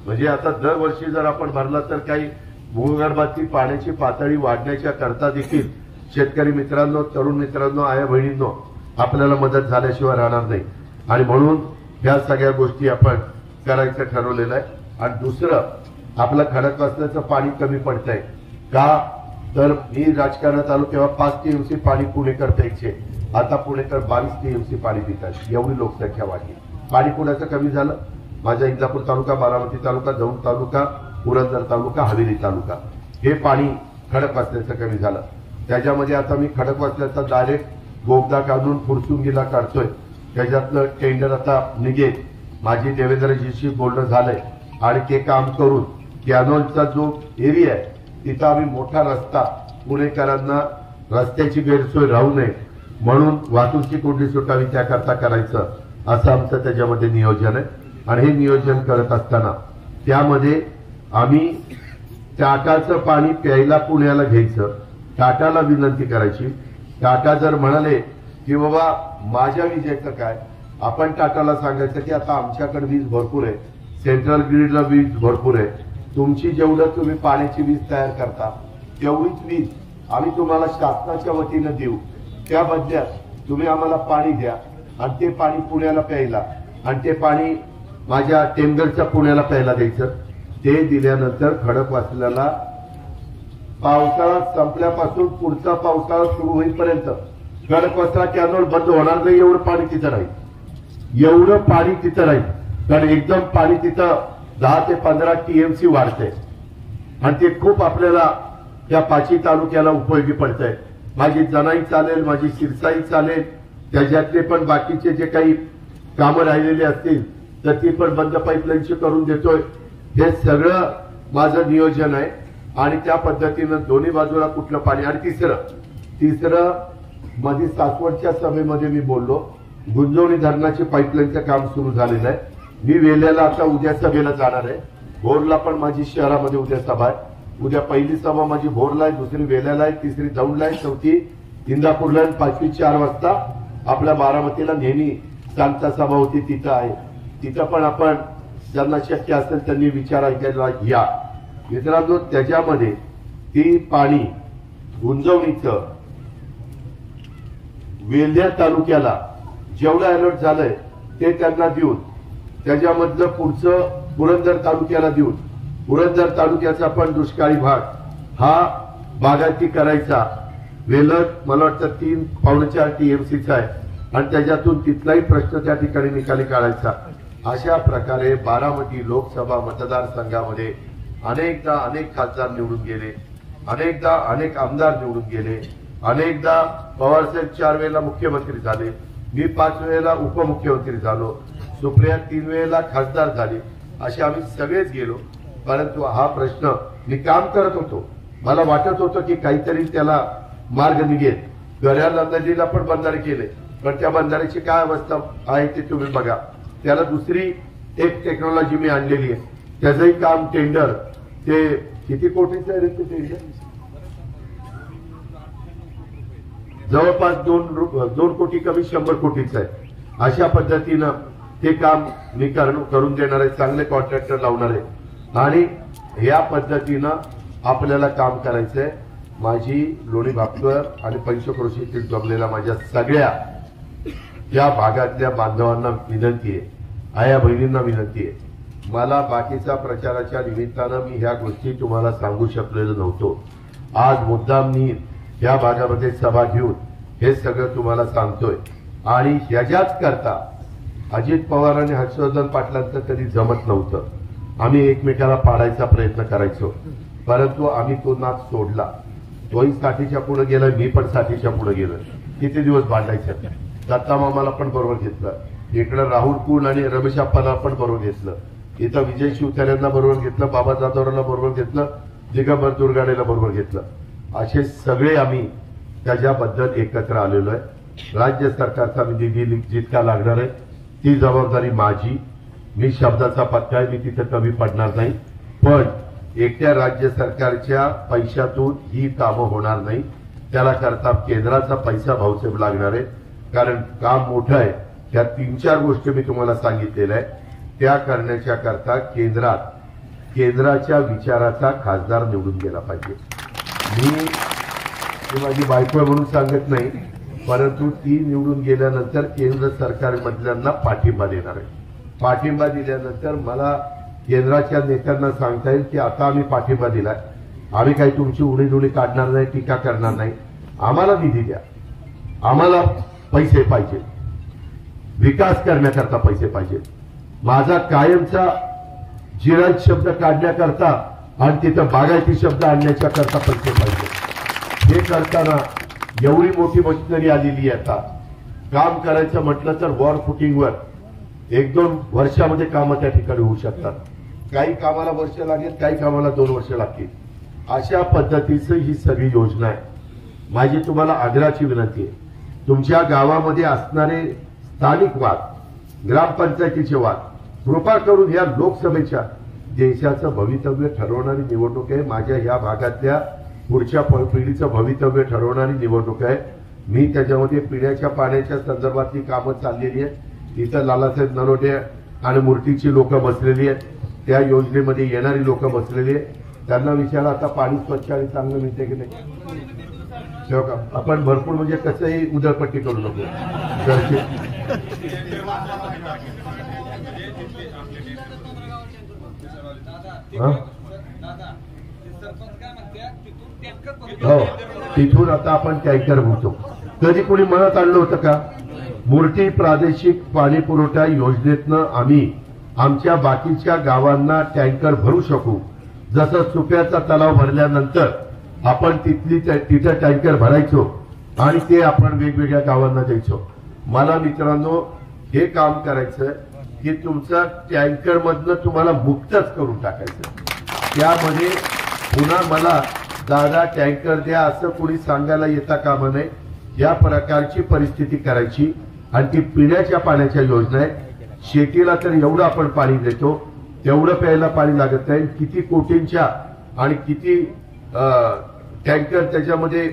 म्हणजे आता दरवर्षी जर आपण भरला तर काही भूगर्भातील पाण्याची पातळी वाढण्याच्या करता देखील शेतकरी मित्रांनो, तरुण मित्रांनो, आया बहिणींनो, आपल्याला मदत झाल्याशिवाय राहणार नाही. आणि म्हणून ह्या सगळ्या गोष्टी आपण करायचं ठरवलेलं आहे. आणि दुसरं, आपलं खडकवासल्याचं पाणी कमी पडतंय का, तर मी राजकारणात आलो तेव्हा 5 टीएमसी पाणी पुणेकर प्यायचे, आता पुणेकर 22 टीएमसी पाणी पितात. एवढी लोकसंख्या वाढली. पाणी पुण्याचं कमी झालं. माझ्या इंदापूर तालुका, बारामती तालुका, दौंड तालुका, पुरंदर तालुका, हवेली तालुका, हे पाणी खडकवासल्याचं कमी झालं. त्याच्यामध्ये आता मी खडकवासल्याचा डायरेक्ट बोगदा काढून फुरसुंगीला काढतोय. त्याच्यातलं टेंडर आता निघेल. माझी देवेंद्रजीशी बोलणं झालंय आणि ते काम करून कॅनॉलचा जो एरिया आहे तिथं आम्ही मोठा रस्ता, पुणेकरांना रस्त्याची गैरसोय राहू नये म्हणून वाहतुकीची कोंडी सुटावी त्याकरता करायचं, असं आमचं त्याच्यामध्ये नियोजन आहे. आणि हे नियोजन करत असताना त्यामध्ये आम्ही टाटाचं पाणी प्यायला पुण्याला घ्यायचं. टाटाला विनंती करायची. टाटा जर म्हणाले की बाबा माझ्या विजेचं काय, आपण टाटाला सांगायचं की आता आमच्याकडे वीज भरपूर आहे, सेंट्रल ग्रीडला वीज भरपूर आहे, तुमची जेवढं तुम्ही पाण्याची वीज तयार करता तेवढीच वीज आम्ही तुम्हाला शासनाच्या वतीनं देऊ. त्या बदल्यात तुम्ही आम्हाला पाणी द्या आणि ते पाणी पुण्याला प्यायला, आणि ते पाणी माझ्या टेमघरच्या पुण्याला प्यायला द्यायचं. ते दिल्यानंतर खडकवासल्याला पावसाळा संपल्यापासून पुढचा पावसाळा सुरू होईपर्यंत खडकवासला कॅनॉल बंद होणार नाही. एवढं पाणी तिथं राहील, एवढं पाणी तिथं राहील. कारण एकदम पाणी तिथं 10 ते 15 टीएमसी वाढतंय आणि ते खूप आपल्याला या 5 तालुक्याला उपयोगी पडतंय. माझी जनाई चालेल, माझी शिरसाई चालेल, त्याच्यातले पण बाकीचे जे काही कामं राहिलेली असतील तर ती पण बंद पाईपलाईनची करून देतोय. हे सगळं माझं नियोजन आहे आणि त्या पद्धतीनं दोन्ही बाजूला कुठलं पाणी. आणि तिसरं मध्ये सासवडच्या सभेमध्ये मी बोललो, गुंजवणी धरणाची पाईपलाईनचं काम सुरू झालेलं आहे. मी वेल्याला आता उद्या सभेला जाणार आहे. भोरला पण माझी शहरामध्ये उद्या सभा आहे. उद्या पहिली सभा माझी भोरला आहे, दुसरी वेल्याला आहे, तिसरी दौंडला आहे, चौथी इंदापूरला आहे, 5वी 4 वाजता आपल्या बारामतीला नेहमी सांगता सभा होती तिथं आहे. तिथं पण आपण ज्यांना शक्य असेल त्यांनी विचार ऐकायला या. मित्रांनो, त्याच्यामध्ये ती पाणी गुंजवणीचं वेल्हा तालुक्याला जेवढं अलर्ट झालंय ते त्यांना देऊन, त्याच्यामधलं पुढचं पुरंदर तालुक्याला देऊन, पुरंदर तालुक्याचा पण दुष्काळी भाग हा बागायती करायचा. वेलत मला वाटतं 3-4 टीएमसीचा आहे आणि त्याच्यातून तिथलाही प्रश्न त्या ठिकाणी निकाली काढायचा. अशा प्रकारे बारामती लोकसभा मतदारसंघामध्ये अनेकदा अनेक खासदार निवडून गेले, अनेकदा अनेक आमदार निवडून गेले, अनेकदा पवारसाहेब 4 वेळेला मुख्यमंत्री झाले, मी 5 वेळेला उपमुख्यमंत्री झालो, सुप्रिया 3 वेळेला खासदार झाली, असे आम्ही सगळेच गेलो. परंतु हा प्रश्न मी काम करत होतो, मला वाटत होतं की काहीतरी त्याला मार्ग निघेल. गऱ्याला नदीला पण बंधारे केले, पण त्या बंधाऱ्याची काय अवस्था आहे ते तुम्ही बघा. त्याला दुसरी एक टेक्नॉलॉजी मी आणलेली आहे, त्याचंही काम टेंडर ते किती कोटीचं आहे रे ते टेंडर? जवळपास 2 कोटी कमी 100 कोटीचं आहे. अशा पद्धतीनं ते काम मी करून देणार आहे, चांगले कॉन्ट्रॅक्टर लावणार आहे आणि या पद्धतीनं आपल्याला काम करायचंय. माझी लोणी भापकर आणि पंचक्रोशीतील जमलेल्या माझ्या सगळ्या या भागातल्या बांधवांना विनंती आहे, आया बहिणींना विनंती आहे. मला बाकीच्या प्रचाराच्या निमित्तानं मी ह्या गोष्टी तुम्हाला सांगू शकलेलो नव्हतो. आज मुद्दाम मी या भागामध्ये सभा घेऊन हे सगळं तुम्हाला सांगतोय. आणि ह्याच्याच करता अजित पवार आणि हर्षवर्धन पाटलांचं कधी जमत नव्हतं. आम्ही एकमेकाला पाडायचा प्रयत्न करायचो, परंतु आम्ही तो नाच सोडला. तोही साठीच्या पुढे गेला, मी पण साठीच्या पुढे गेलो. किती दिवस भांडायचं. दत्ता मामाला पण बरोबर घेतलं, इकडे राहुल कुल आणि रमेश आप्पाला पण बरोबर घेतलं, इथं विजय शिवतारेंना बरोबर घेतलं, बाबा जाधवरांना बरोबर घेतलं, दिगंबर दुर्गाडेला बरोबर घेतलं. असे सगळे आम्ही त्याच्याबद्दल एकत्र आलेलो आहे. राज्य सरकारचा निधी जितका लागणार आहे ती जबाबदारी माझी. मी शब्दाचा पत्ता आहे, मी तिथे कमी पडणार नाही. पण एकट्या राज्य सरकारच्या पैशातून ही कामं होणार नाही, त्याला करता केंद्राचा पैसा भाऊसाहेब लागणार आहे. कारण काम मोठं आहे. त्या 3-4 गोष्टी मी तुम्हाला सांगितलेल्या आहे, त्या करण्याच्या करता केंद्राच्या विचाराचा खासदार निवडून गेला पाहिजे. मी माझी बायको म्हणून सांगत नाही, परंतु ती निवडून गेल्यानंतर केंद्र सरकारमधल्यांना पाठिंबा देणार आहे. पाठिंबा दिल्यानंतर मला केंद्राच्या नेत्यांना सांगता येईल की आता आम्ही पाठिंबा दिलाय, आम्ही काही तुमची उडीदुडी काढणार नाही, टीका करणार नाही. आम्हाला निधी द्या, आम्हाला पैसे पाहिजे, विकास करण्याकरता पैसे पाहिजे. माझा कायमचा जिरायत शब्द काढण्याकरता आणि तिथं बागायती शब्द आणण्याच्या करता पैसे पाहिजे. हे करताना एवढी मोठी मशिनरी आलेली आहे. आता काम करायचं म्हटलं तर वॉर फुटिंगवर 1-2 वर्षामध्ये कामं त्या ठिकाणी होऊ शकतात. काही कामाला वर्ष लागेल, काही कामाला 2 वर्ष लागतील. अशा पद्धतीचं ही सगळी योजना आहे. माझी तुम्हाला आग्रहाची विनंती आहे, तुमच्या गावामध्ये असणारे स्थानिक वाद, ग्रामपंचायतीचे वाद, कृपा करून या लोकसभेच्या देशाचं भवितव्य ठरवणारी निवडणूक आहे. माझ्या या भागातल्या पुढच्या पिढीचं भवितव्य ठरवणारी निवडणूक आहे. मी त्याच्यामध्ये पिण्याच्या पाण्याच्या संदर्भातली कामं चाललेली आहेत. इथं लालासाहेब नरोटे आणि मूर्तीची लोक बसलेली आहेत, त्या योजनेमध्ये येणारी लोक बसलेली आहेत. त्यांना विचारा आता पाणी स्वच्छ आणि चांगलं मिळते की नाही. आपण भरपूर म्हणजे कसंही उधळपट्टी करू नको. हो, तिथून आता आपण टँकर भरतो. कधी कोणी मनात आणलं होतं का? मूर्ती प्रादेशिक पाणी पुरवठा योजनेतनं आम्ही आमच्या बाकीच्या गावांना टँकर भरू शकू. जसं सुप्याचा तलाव भरल्यानंतर आपण तिथं टँकर भरायचो आणि ते आपण वेगवेगळ्या गावांना द्यायचो. मला मित्रांनो हे काम करायचं की तुमचं टँकर मधनं तुम्हाला मुक्तच करून टाकायचं. त्यामध्ये पुन्हा मला दादा टँकर द्या असं कोणी सांगायला येता कामा नये. या प्रकारची परिस्थिती करायची. आणि ती पिण्याच्या पाण्याच्या योजना आहे. शेतीला तर एवढं आपण पाणी देतो तेवढं प्यायला पाणी लागत नाही. किती कोटींच्या आणि किती टँकर त्याच्यामध्ये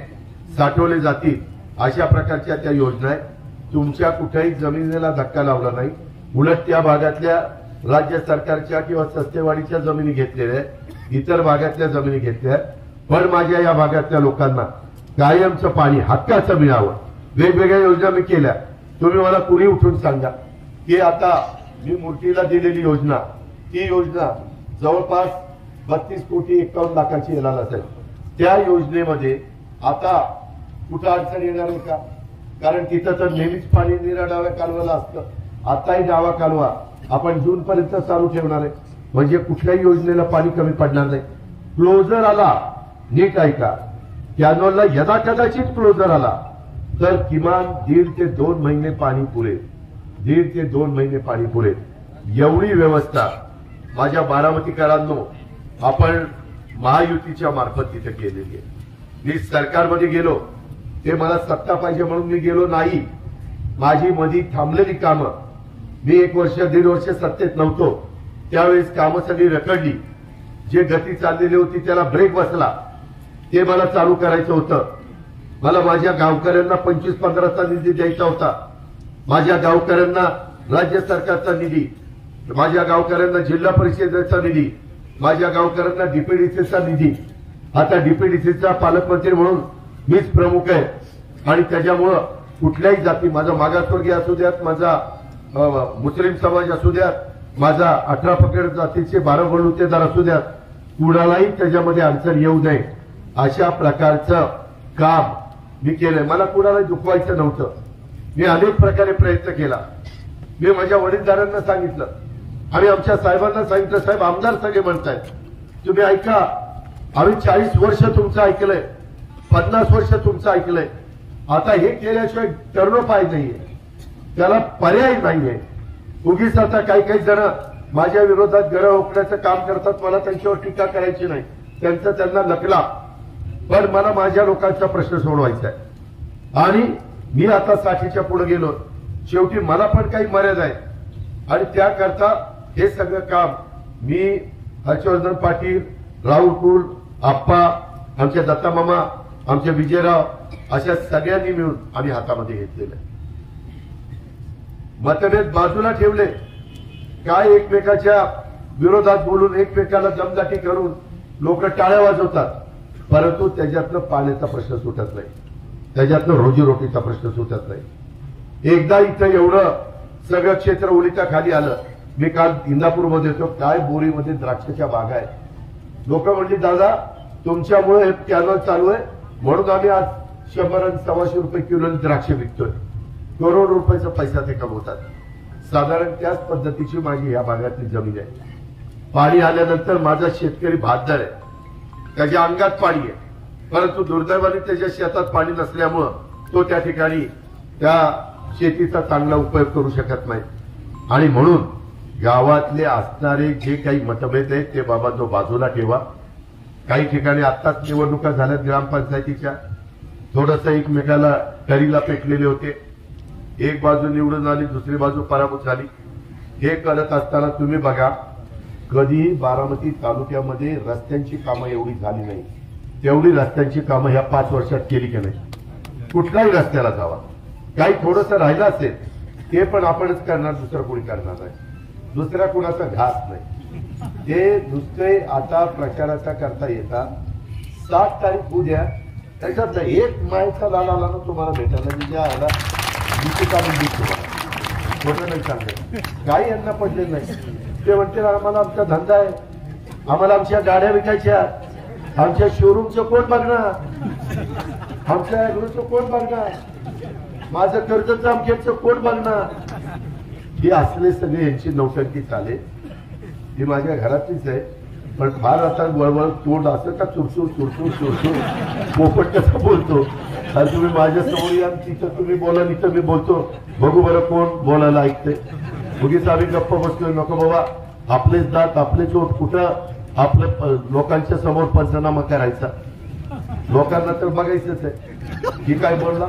साठवले जातील अशा प्रकारच्या त्या योजना आहेत. तुमच्या कुठेही जमिनीला धक्का लावला नाही. उलट त्या भागातल्या राज्य सरकारच्या किंवा सस्तेवाडीच्या जमिनी घेतलेल्या आहेत, इतर भागातल्या जमिनी घेतल्या. पण माझ्या या भागातल्या लोकांना कायमचं पाणी हक्काचं मिळावं. वेगवेगळ्या योजना मी केल्या. तुम्ही मला कुणी उठून सांगा की आता मी मूर्तीला दिलेली योजना, ती योजना जवळपास 32 कोटी 51 लाखाची येणार असेल. त्या योजनेमध्ये आता कुठं अडचण येणार आहे का? कारण तिथं तर नेहमीच पाणी डाव्या कालव्याला असतं. आताही डावा कालवा आपण जून पर्यंत चालू ठेवणार आहे, म्हणजे कुठल्याही योजनेला पाणी कमी पडणार नाही. क्लोजर आला, नीट ऐका, कॅनॉलला यदा कदाचित क्लोजर आला तर किमान 1.5 ते 2 महिने पाणी पुरेल. 1.5 ते 2 महिने पाणी पुरेल एवढी व्यवस्था माझ्या बारामतीकरांनो आपण महायुतीच्या मार्फत तिथे केलेली आहे. मी सरकारमध्ये गेलो ते मला सत्ता पाहिजे म्हणून मी गेलो नाही. माझी मधी थांबलेली कामं, मी 1 वर्ष 1.5 वर्ष सत्तेत नव्हतो त्यावेळेस कामं सगळी रखडली. जे गती चाललेली होती त्याला ब्रेक बसला, ते मला चालू करायचं होतं. मला माझ्या गावकऱ्यांना 25-15चा निधी द्यायचा होता. माझ्या गावकऱ्यांना राज्य सरकारचा निधी, माझ्या गावकऱ्यांना जिल्हा परिषदेचा निधी, माझ्या गावकऱ्यांना डीपीडीसीचा निधी. आता डीपीडीसीचा पालकमंत्री म्हणून मीच प्रमुख आहे आणि त्याच्यामुळं कुठल्याही जाती, माझा मागासवर्गीय असू द्यात, माझा मुस्लिम समाज असू द्यात, माझा 18 पकड जातीचे 12 बलुतेदार असू द्यात, कुणालाही त्याच्यामध्ये अडचण येऊ नये अशा प्रकारचं काम मी केलंय. मला कुणाला दुखवायचं नव्हतं. मी अनेक प्रकारे प्रयत्न केला. मी माझ्या वडीलधाऱ्यांना सांगितलं आणि आमच्या साहेबांना सांगितलं, साहेब आमदार सगळे म्हणतायत तुम्ही ऐका, आम्ही 40 वर्ष तुमचं ऐकलंय, 50 वर्ष तुमचं ऐकलंय, आता हे केल्याशिवाय तरुणोपाय नाहीये, त्याला पर्याय नाहीये. उगीच आता काही जण माझ्या विरोधात गळ ओकण्याचं काम करतात. मला त्यांच्यावर टीका करायची नाही, त्यांचं त्यांना लकला, पण मला माझ्या लोकांचा प्रश्न सोडवायचा आहे आणि मी आता 60च्या पुढे गेलो. शेवटी मला पण काही मर्यादा आहे आणि त्याकरता हे सगळं काम मी, हर्षवर्धन पाटील, राहुल कुल, आप्पा, आमच्या दत्तामामा, आमचे विजयराव अशा सगळ्यांनी मिळून आम्ही हातामध्ये घेतलेलं. मतभेद बाजूला ठेवले, काय एकमेकाच्या विरोधात बोलून एकमेकाला दमदाटी करून लोक टाळ्या वाजवतात, परंतु त्याच्यातनं पाण्याचा प्रश्न सुटत नाही, त्याच्यातनं रोजीरोटीचा प्रश्न सुटत नाही. एकदा इथं एवढं सगळं क्षेत्र ओलिताखाली आलं. मी काल इंदापूरमध्ये होतो, काय बोरीमध्ये द्राक्षाच्या बागा आहेत. लोक म्हणली दादा तुमच्यामुळे हे कॅनल चालू आहे म्हणून आम्ही आज 100 आणि 125 रुपये किलो द्राक्ष विकतोय. करोड रुपयाचा पैसा ते कमवतात. साधारण त्याच पद्धतीची माझी या भागातली जमीन आहे. पाणी आल्यानंतर माझा शेतकरी बहादर आहे, त्याच्या अंगात पाणी आहे, परंतु दुर्दैवाने त्याच्या शेतात पाणी नसल्यामुळं तो त्या ठिकाणी त्या शेतीचा चांगला उपयोग करू शकत नाही. आणि म्हणून गावातले असणारे जे काही मतभेद आहेत ते बाबा तो बाजूला ठेवा. काही ठिकाणी आत्ताच निवडणुका झाल्यात ग्रामपंचायतीच्या, थोडंसं एकमेकाला तरीला पेटलेले होते. एक बाजू निवडून आली, दुसरी बाजू पराभूत झाली. हे करत असताना तुम्ही बघा, कधी बारामती तालुक्यामध्ये रस्त्यांची कामं एवढी झाली नाही तेवढी रस्त्यांची कामं ह्या 5 वर्षात केली की नाही. कुठल्याही रस्त्याला जावा, काही थोडंसं राहिलं असेल ते पण आपणच करणार, दुसरं कोणी करणार नाही, दुसऱ्या कुणाचा घास नाही. ते नुसते आता प्रचाराचा करता येतात. 7 तारीख उद्या त्याच्यात एक मायचा लाल आला ना तुम्हाला भेटायला, म्हणजे आला तुम्हाला खोटं नाही सांगत, काही यांना पडले नाही. ते म्हणते आम्हाला आमचा धंदा आहे, आम्हाला आमच्या गाड्या विकायच्या, आमच्या शोरूमचं कोण बघणार, आमच्या ऍग्रोचं कोण बघणार, माझं कर्जचं आमच्याचं कोण बघणार. ही असले सगळे यांची नौटंकी चालेल. ही माझ्या घरातलीच आहे, पण फार आता वळवळ तोंड असं का चुरचूर चुरचूर चुरचूर पोपट कसं बोलतो. आणि तुम्ही माझ्यासमोर या, तिथं तुम्ही बोला, इथं मी बोलतो, बघू बरं कोण बोलायला ऐकते. उगीच आम्ही गप्प बसतोय. नको बाबा, आपलेच दात आपले चोट, कुठं आपल्या लोकांच्या समोर पंचनामा करायचा. लोकांना तर बघायचंच आहे की काय बोलला,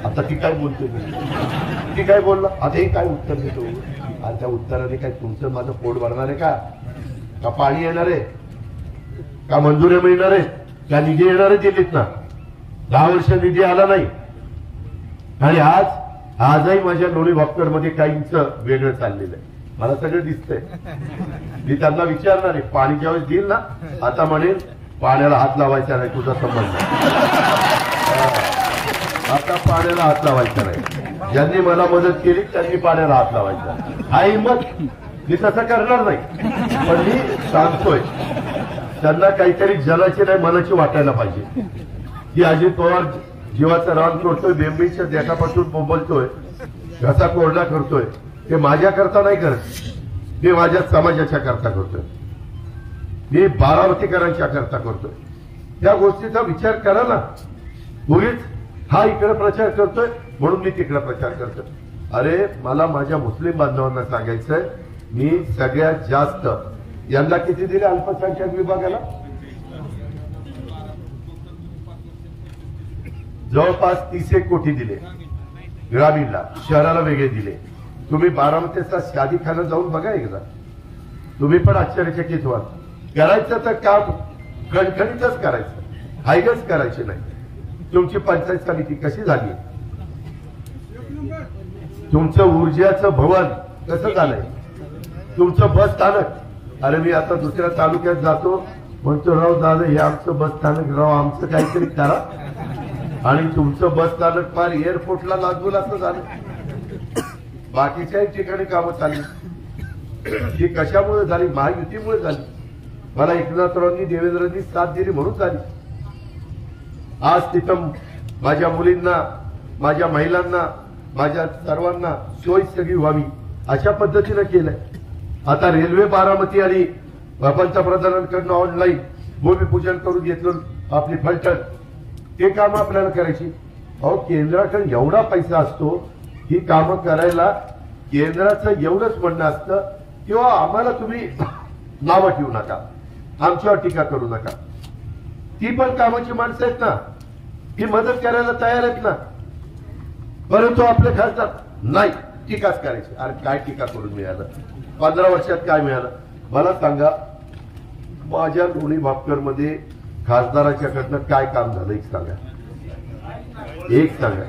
आता ती काय बोलतोय, ती काय बोलला, आता हे काय उत्तर देतो. आणि त्या उत्तराने काय तुमचं माझं पोट भरणार आहे का पाणी येणार आहे का, मंजुऱ्या मिळणार आहे का, निधी येणार आहे दिल्लीत ना. 10 वर्ष निधी आला नाही. आणि आजही माझ्या लोणी भापकरमध्ये काहींचं वेगळं चाललेलं आहे. मला सगळं दिसतंय. मी त्यांना विचारणार आहे, पाणी ज्यावेळेस देईल ना, आता म्हणेल पाण्याला हात लावायचा नाही, तुझा संबंध आता पाण्याला हात लावायचा नाही. ज्यांनी मला मदत केली त्यांनी पाण्याला हात लावायचा. हा हिंमत, मी तसं करणार नाही, पण मी सांगतोय त्यांना काहीतरी जनाची नाही मनाची वाटायला पाहिजे. की अजित पवार जीवाचं रान तोडतोय, बेंबीच्या देठापासून बोंबलतोय, घसा कोरडा करतोय, ते माझ्या करता नाही करत, मी माझ्या समाजाच्या करता करतोय, मी बारामतीकरांच्या करता करतोय. त्या गोष्टीचा विचार करा ना. उगीच हा इकडे प्रचार करतोय म्हणून मी तिकडे प्रचार करतोय. अरे मला माझ्या मुस्लिम बांधवांना सांगायचंय, मी सगळ्यात जास्त यंदा किती दिले अल्पसंख्याक विभागाला? जवळपास 30 कोटी दिले. ग्रामीणला, शहराला वेगळे दिले. तुम्ही बारामतीचा शादीखाना जाऊन बघा एकदा, तुम्ही पण आश्चर्यचकित व्हाल. करायचं तर काम खणखणीतच करायचं, हायगच करायचे नाही. तुमची पंचायत समिती कशी झाली? तुमचं ऊर्जाचं भवन कसं झालंय? तुमचं बस स्थानक, अरे मी आता दुसऱ्या तालुक्यात जातो म्हणतो, राव दादा हे आमचं बस स्थानक, राव आमचं काहीतरी करा. आणि तुमचं बस स्थानक फार एअरपोर्टला लागून असं झालं. बाकीच्याही ठिकाणी कामं चालली. ही कशामुळे झाली? महायुतीमुळे झाली. मला एकनाथरावांनी देवेंद्रांनी साथ दिली म्हणून झाली. आज तिथं माझ्या मुलींना, माझ्या महिलांना, माझ्या सर्वांना सोय सगळी व्हावी अशा पद्धतीनं केलंय. आता रेल्वे बारामती आणि पंतप्रधानांकडनं ऑनलाईन भूमिपूजन करून घेतलं आपली फलटण. ते काम आपल्याला करायची. अहो केंद्राकडे एवढा पैसा असतो, ही कामं करायला केंद्राचं एवढंच म्हणणं असतं किंवा आम्हाला तुम्ही नावं ठेवू नका, आमच्यावर टीका करू नका. ती पण कामाची माणसं आहेत ना, ती मदत करायला तयार आहेत ना. परंतु आपले खासदार नाही, टीकाच करायची. अरे काय टीका करून मिळालं? 15 वर्षात काय मिळालं मला सांगा. माझ्या लोणी भापकर मध्ये खासदाराच्याकडनं काय काम झालं एक सांगा, एक सांगा.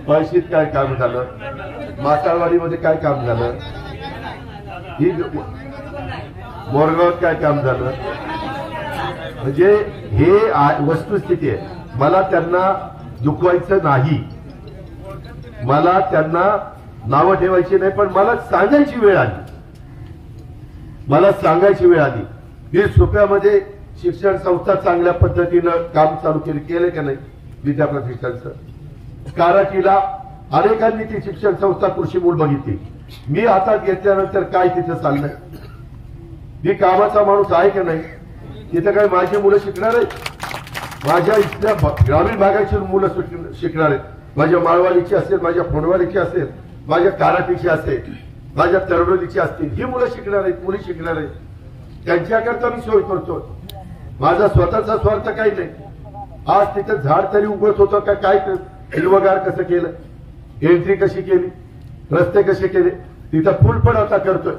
पळशीत काय काम झालं? मासाळवाडीमध्ये काय काम झालं? ही मोरगावात काय काम झालं? म्हणजे हे वस्तुस्थिती आहे. मला त्यांना दुखवायचं नाही, मला त्यांना नावं ठेवायची नाही, पण मला सांगायची वेळ आली. मला सांगायची वेळ आली. मी सुप्यामध्ये शिक्षण संस्था चांगल्या पद्धतीनं काम चालू केले का नाही? विद्याप्रतिष्ठानचं काराटीला अनेकांनी ती शिक्षण संस्था कृषी मूळ बघितली. मी हातात घेतल्यानंतर काय तिथं चाललंय? मी कामाचा माणूस आहे का नाही? तिथं काय माझी मुलं शिकणार आहेत? माझ्या इथल्या ग्रामीण भागाची मुलं शिकणार आहेत. माझ्या माळवाडीची असेल, माझ्या फोंडवाडीची असेल, माझ्या काराटीची असेल, माझ्या तरडोलीची असतील, ही मुलं शिकणार आहेत, मुली शिकणार आहेत. त्यांच्याकरता मी सोय करतो. माझा स्वतःचा स्वार्थ काही नाही. आज तिथं झाड तरी उगवत होतं का काय? हिरवगार कसं केलं, एंट्री कशी केली, रस्ते कसे केले, तिथं पूल पण आता करतोय.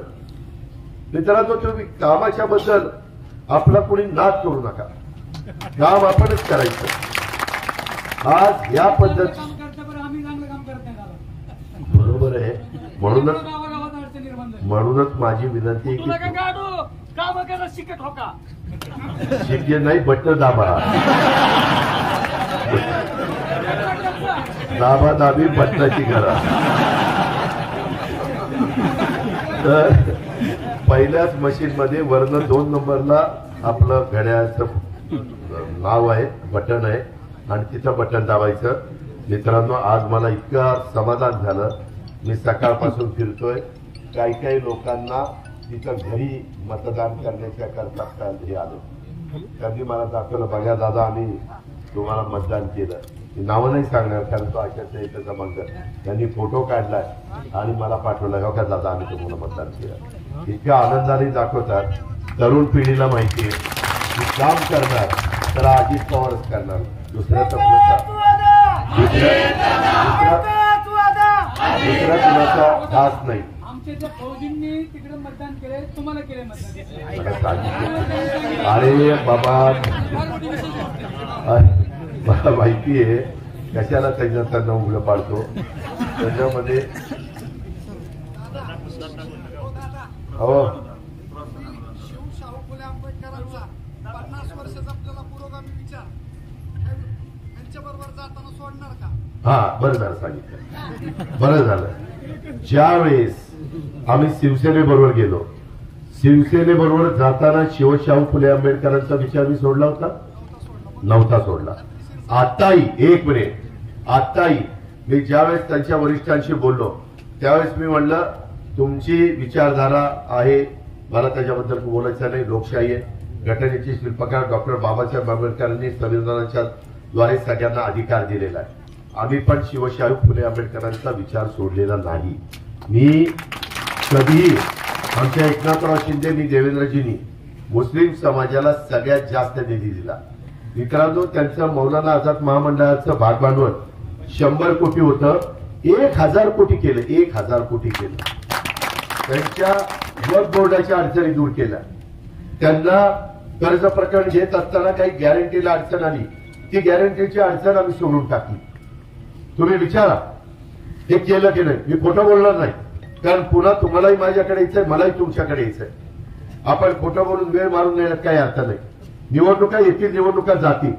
मित्रांनो तुम्ही कामाच्या बद्दल आपला कोणी नाद करू नका, काम आपणच करायचं. आज या पद्धत बरोबर आहे. म्हणूनच माझी विनंती आहे की शिके नाही बट्ट दाबा, दाबा दाबी बटनाची करा. तर पहिल्याच मशीन मध्ये वर्ण 2 नंबरला आपलं घड्याळाचं नाव आहे, बटन आहे आणि तिथं बटन दाबायचं. मित्रांनो आज मला इतकं समाधान झालं. मी सकाळपासून फिरतोय. काही काही लोकांना तिथं घरी मतदान करण्याच्या करता हे आलं. त्यांनी मला दाखवलं, बघा दादा आम्ही तुम्हाला मतदान केलं. नावं नाही सांगणार कारण तो आशाचा एक क्रमांक. त्यांनी फोटो काढलाय आणि मला पाठवला, हो का दादा आम्ही तुम्हाला मतदान केलं. इतक्या आनंदाने दाखवतात. तरुण पिढीला माहिती आहे की काम करणार तर अजित पवारच करणार, दुसऱ्या कुणाचा खास नाही. आमच्या फौजींनी तिकडे मतदान केले, तुम्हाला केले मतदान? अरे बाबा मला माहिती आहे कशाला त्यांना उघडं पाडतो. त्याच्यामध्ये हो शाहू फुले आंबेडकरांचा 50 वर्षाचा आपल्याला पुरोगामी विचार त्यांच्याबरोबर जाताना सोडणार का? हा बरं झालं सांगितलं, बरं झालं. ज्यावेळेस आम्ही शिवसेनेबरोबर गेलो, शिवसेनेबरोबर जाताना शाहू फुले आंबेडकरांचा विचार मी सोडला होता? नव्हता सोडला. आताही एक मिनिट, आताही मी ज्यावेळेस त्यांच्या वरिष्ठांशी बोललो त्यावेळेस मी म्हणलं तुमची विचारधारा आहे, मला त्याच्याबद्दल बोलायचं नाही. लोकशाही आहे. घटनेचे शिल्पकार डॉक्टर बाबासाहेब आंबेडकरांनी संविधानाच्या द्वारे सगळ्यांना अधिकार दिलेला आहे. आम्ही पण शिवशाहू फुले आंबेडकरांचा विचार सोडलेला नाही. मी कधीही आमच्या एकनाथराव शिंदेनी देवेंद्रजींनी मुस्लिम समाजाला सगळ्यात जास्त निधी दिला. मित्रांनो, त्यांचं मौलाना आझाद महामंडळाचं भागभांडवल 100 कोटी होतं, 1000 कोटी केलं. 1000 कोटी केलं. त्यांच्या वक्फ बोर्डाच्या अडचणी दूर केल्या. त्यांना कर्ज प्रकरण घेत असताना काही गॅरंटीला अडचण आली, ती गॅरंटीची अडचण आम्ही सोडून टाकली. तुम्ही विचारा हे केलं की नाही. मी खोटं बोलणार नाही, कारण पुन्हा तुम्हालाही माझ्याकडे यायचंय, मलाही तुमच्याकडे यायचंय. आपण खोटं बोलून वेळ मारून नेण्यात काही अर्थ नाही. निवडणुका येतील, निवडणुका जातील,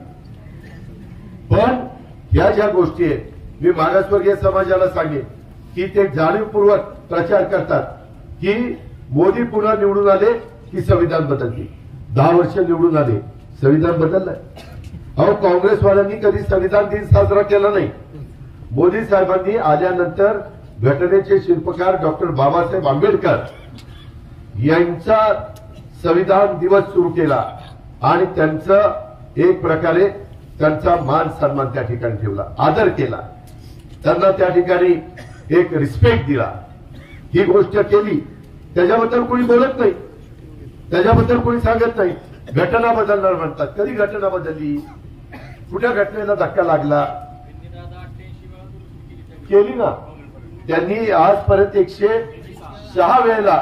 पण ह्या ज्या गोष्टी आहेत, मी मागासवर्गीय समाजाला सांगेन की ते जाणीवपूर्वक प्रचार करतात की मोदी पुन्हा निवडून आले की संविधान बदलते. 10 वर्ष निवडून आले, संविधान बदललंय. अहो, काँग्रेसवाल्यांनी कधी संविधान दिन साजरा केला नाही. मोदी साहेबांनी आल्यानंतर घटनेचे शिल्पकार डॉक्टर बाबासाहेब आंबेडकर यांचा संविधान दिवस सुरू केला आणि त्यांचं एक प्रकारे त्यांचा मान सन्मान त्या ठिकाणी ठेवला, आदर केला, त्यांना त्या ठिकाणी एक रिस्पेक्ट दिला. ही गोष्ट केली, त्याच्याबद्दल कोणी बोलत नाही, त्याच्याबद्दल कोणी सांगत नाही. घटना बदलणार म्हणतात. कधी घटना बदलली? कुठल्या घटनेला धक्का लागला? केली ना त्यांनी. आजपर्यंत 106 वेळेला,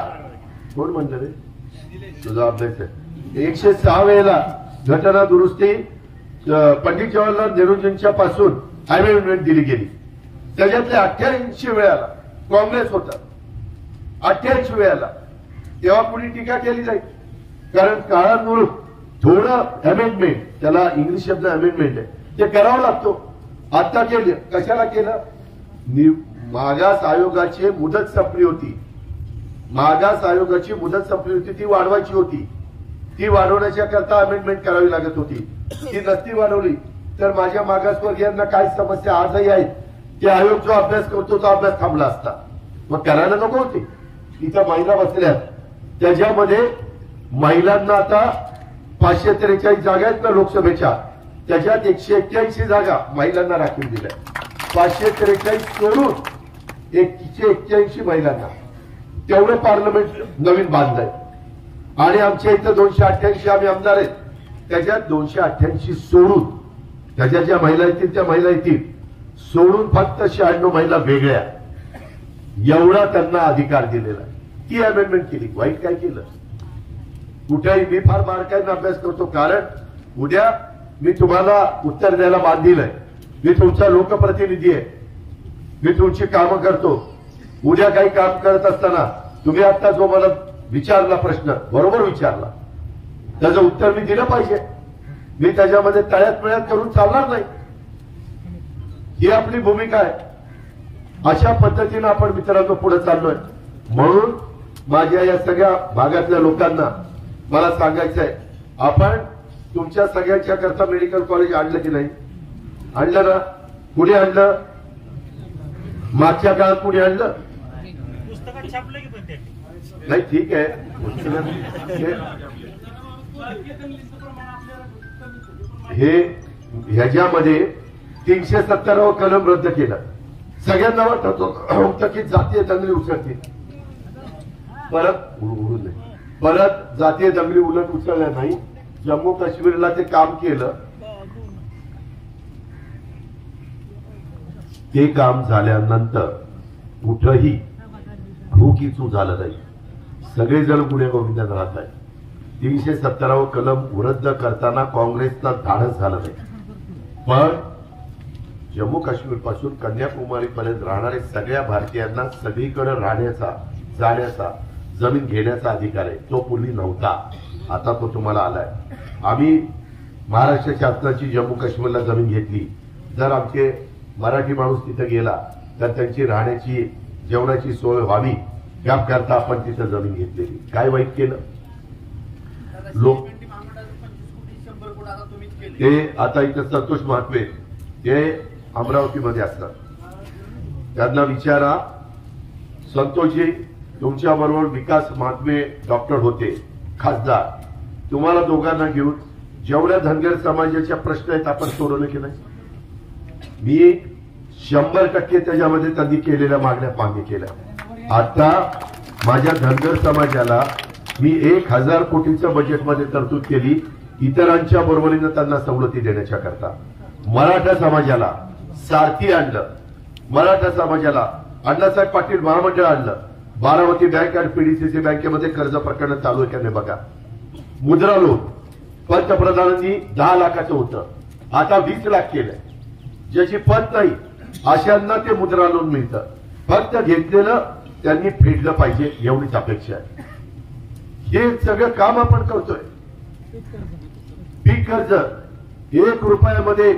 कोण म्हणलं रे, तुझा अभ्यास आहे, 106 वेळेला घटना दुरुस्ती पंडित जवाहरलाल नेहरूजींच्या पासून अमेंडमेंट दिली गेली. त्याच्यातल्या 88 वेळाला काँग्रेस होता. 88 वेळाला. तेव्हा कुणी टीका केली नाही, कारण काळानुरूप थोडं अमेंडमेंट, त्याला इंग्लिश शब्द अमेंडमेंट आहे, ते करावं लागतो. आता केलं. कशाला केलं? मागास आयोगाची मुदत संपली होती. मागास आयोगाची मुदत संपली होती, ती वाढवायची होती. ती वाढवण्याच्या करता अमेंडमेंट करावी लागत होती. ती नसती वाढवली तर माझ्या मागासवर्गीयांना काय समस्या आजही आहेत, ते आयोग जो अभ्यास करतो तो अभ्यास थांबला असता. मग करायला नको होती. इथं महिला बसल्यात, त्याच्यामध्ये महिलांना आता 543 जागा आहेत ना लोकसभेच्या, त्याच्यात 181 जागा महिलांना राखीव दिल्या. 543 सोडून 181 महिलांना. तेवढं पार्लमेंट नवीन बांधलंय. आणि आमच्या इथं 288 आम्ही आमदार आहेत, त्याच्यात 288 सोडून, त्याच्या ज्या महिला येतील त्या महिला येतील, सोडून फक्त 96 महिला वेगळ्या, एवढा त्यांना अधिकार दिलेला आहे. ती अमेंडमेंट केली. वाईट काय केलं? कुठेही मी फार बारकाईने अभ्यास करतो, कारण उद्या मी तुम्हाला उत्तर द्यायला बांधील आहे. मी तुमचा लोकप्रतिनिधी आहे, मी तुमची कामं करतो. उद्या काही काम करत असताना तुम्ही आता जो मला विचारला प्रश्न, बरोबर विचारला, त्याचं उत्तर मी दिलं पाहिजे. मी त्याच्यामध्ये तळ्यात पिळ्यात करून चालणार नाही. ही आपली भूमिका आहे. अशा पद्धतीनं आपण मित्रांनो पुढे चाललोय. म्हणून माझ्या या सगळ्या भागातल्या लोकांना मला सांगायचं आहे, आपण तुमच्या सगळ्यांच्या करता मेडिकल कॉलेज आणलं की नाही? आणलं ना? कुणी आणलं? मागच्या काळात कुणी आणलं? पुस्तकात छापलं की पण ते नाही, ठीक आहे. हे ह्याच्यामध्ये 370 कलम रद्द केलं. सगळ्यांना वाटत होतं की जातीय दंगली उसळतील. परत जातीय दंगली उलट उसळल्या नाही. जम्मू काश्मीरला ते काम केलं. ते काम झाल्यानंतर कुठंही भूकीचू झालं नाही. सगळेजण गुन्हे गोविंदात राहत आहेत. 370 कलम रद्द करताना काँग्रेसला धाडस झालं नाही. पण जम्मू काश्मीर पासून कन्याकुमारी पर्यंत राहणारे सगळ्या भारतीयांना सगळीकडे राहण्याचा, जाण्याचा, जमीन घेण्याचा अधिकार आहे. तो पूर्वी नव्हता, आता तो तुम्हाला आलाय. आम्ही महाराष्ट्र शासनाची जम्मू काश्मीरला जमीन घेतली. जर आमचे मराठी माणूस तिथे गेला तर त्यांची राहण्याची, जेवणाची सोय व्हावी याकरता आपण तिथे जमीन घेतलेली. काय वाईट केलं? लोक ते आता इथं संतोष महात्मे ते अमरावतीमध्ये असतात. त्यांना विचारा, संतोषजी तुमच्या बरोबर विकास महात्मे डॉक्टर होते, खासदार, तुम्हाला दोघांना घेऊन जेवढ्या धनगर समाजाच्या प्रश्न आहेत आपण सोडवले की नाही? मी 100% त्याच्यामध्ये त्यांनी केलेल्या मागण्या मागे केल्या. आता माझ्या धनगर समाजाला मी 1000 कोटीचं बजेटमध्ये तरतूद केली इतरांच्या बरोबरीनं त्यांना सवलती देण्याच्या करता. मराठा समाजाला सारथी आणलं, मराठा समाजाला अण्णासाहेब पाटील महामंडळ आणलं, बारामती बँक आणि पीडीसीसी बँकेमध्ये कर्ज प्रकरण चालू आहे का नाही बघा. मुद्रा लोन पंतप्रधानांनी 10 लाखाचं होतं, आता 20 लाख केलंय. ज्याची पत नाही अशांना ते मुद्रा लोन मिळतं. फक्त घेतलेलं त्यांनी फेडलं पाहिजे एवढीच अपेक्षा आहे. हे सगळं काम आपण करतोय. पीक कर्ज 1 रुपयामध्ये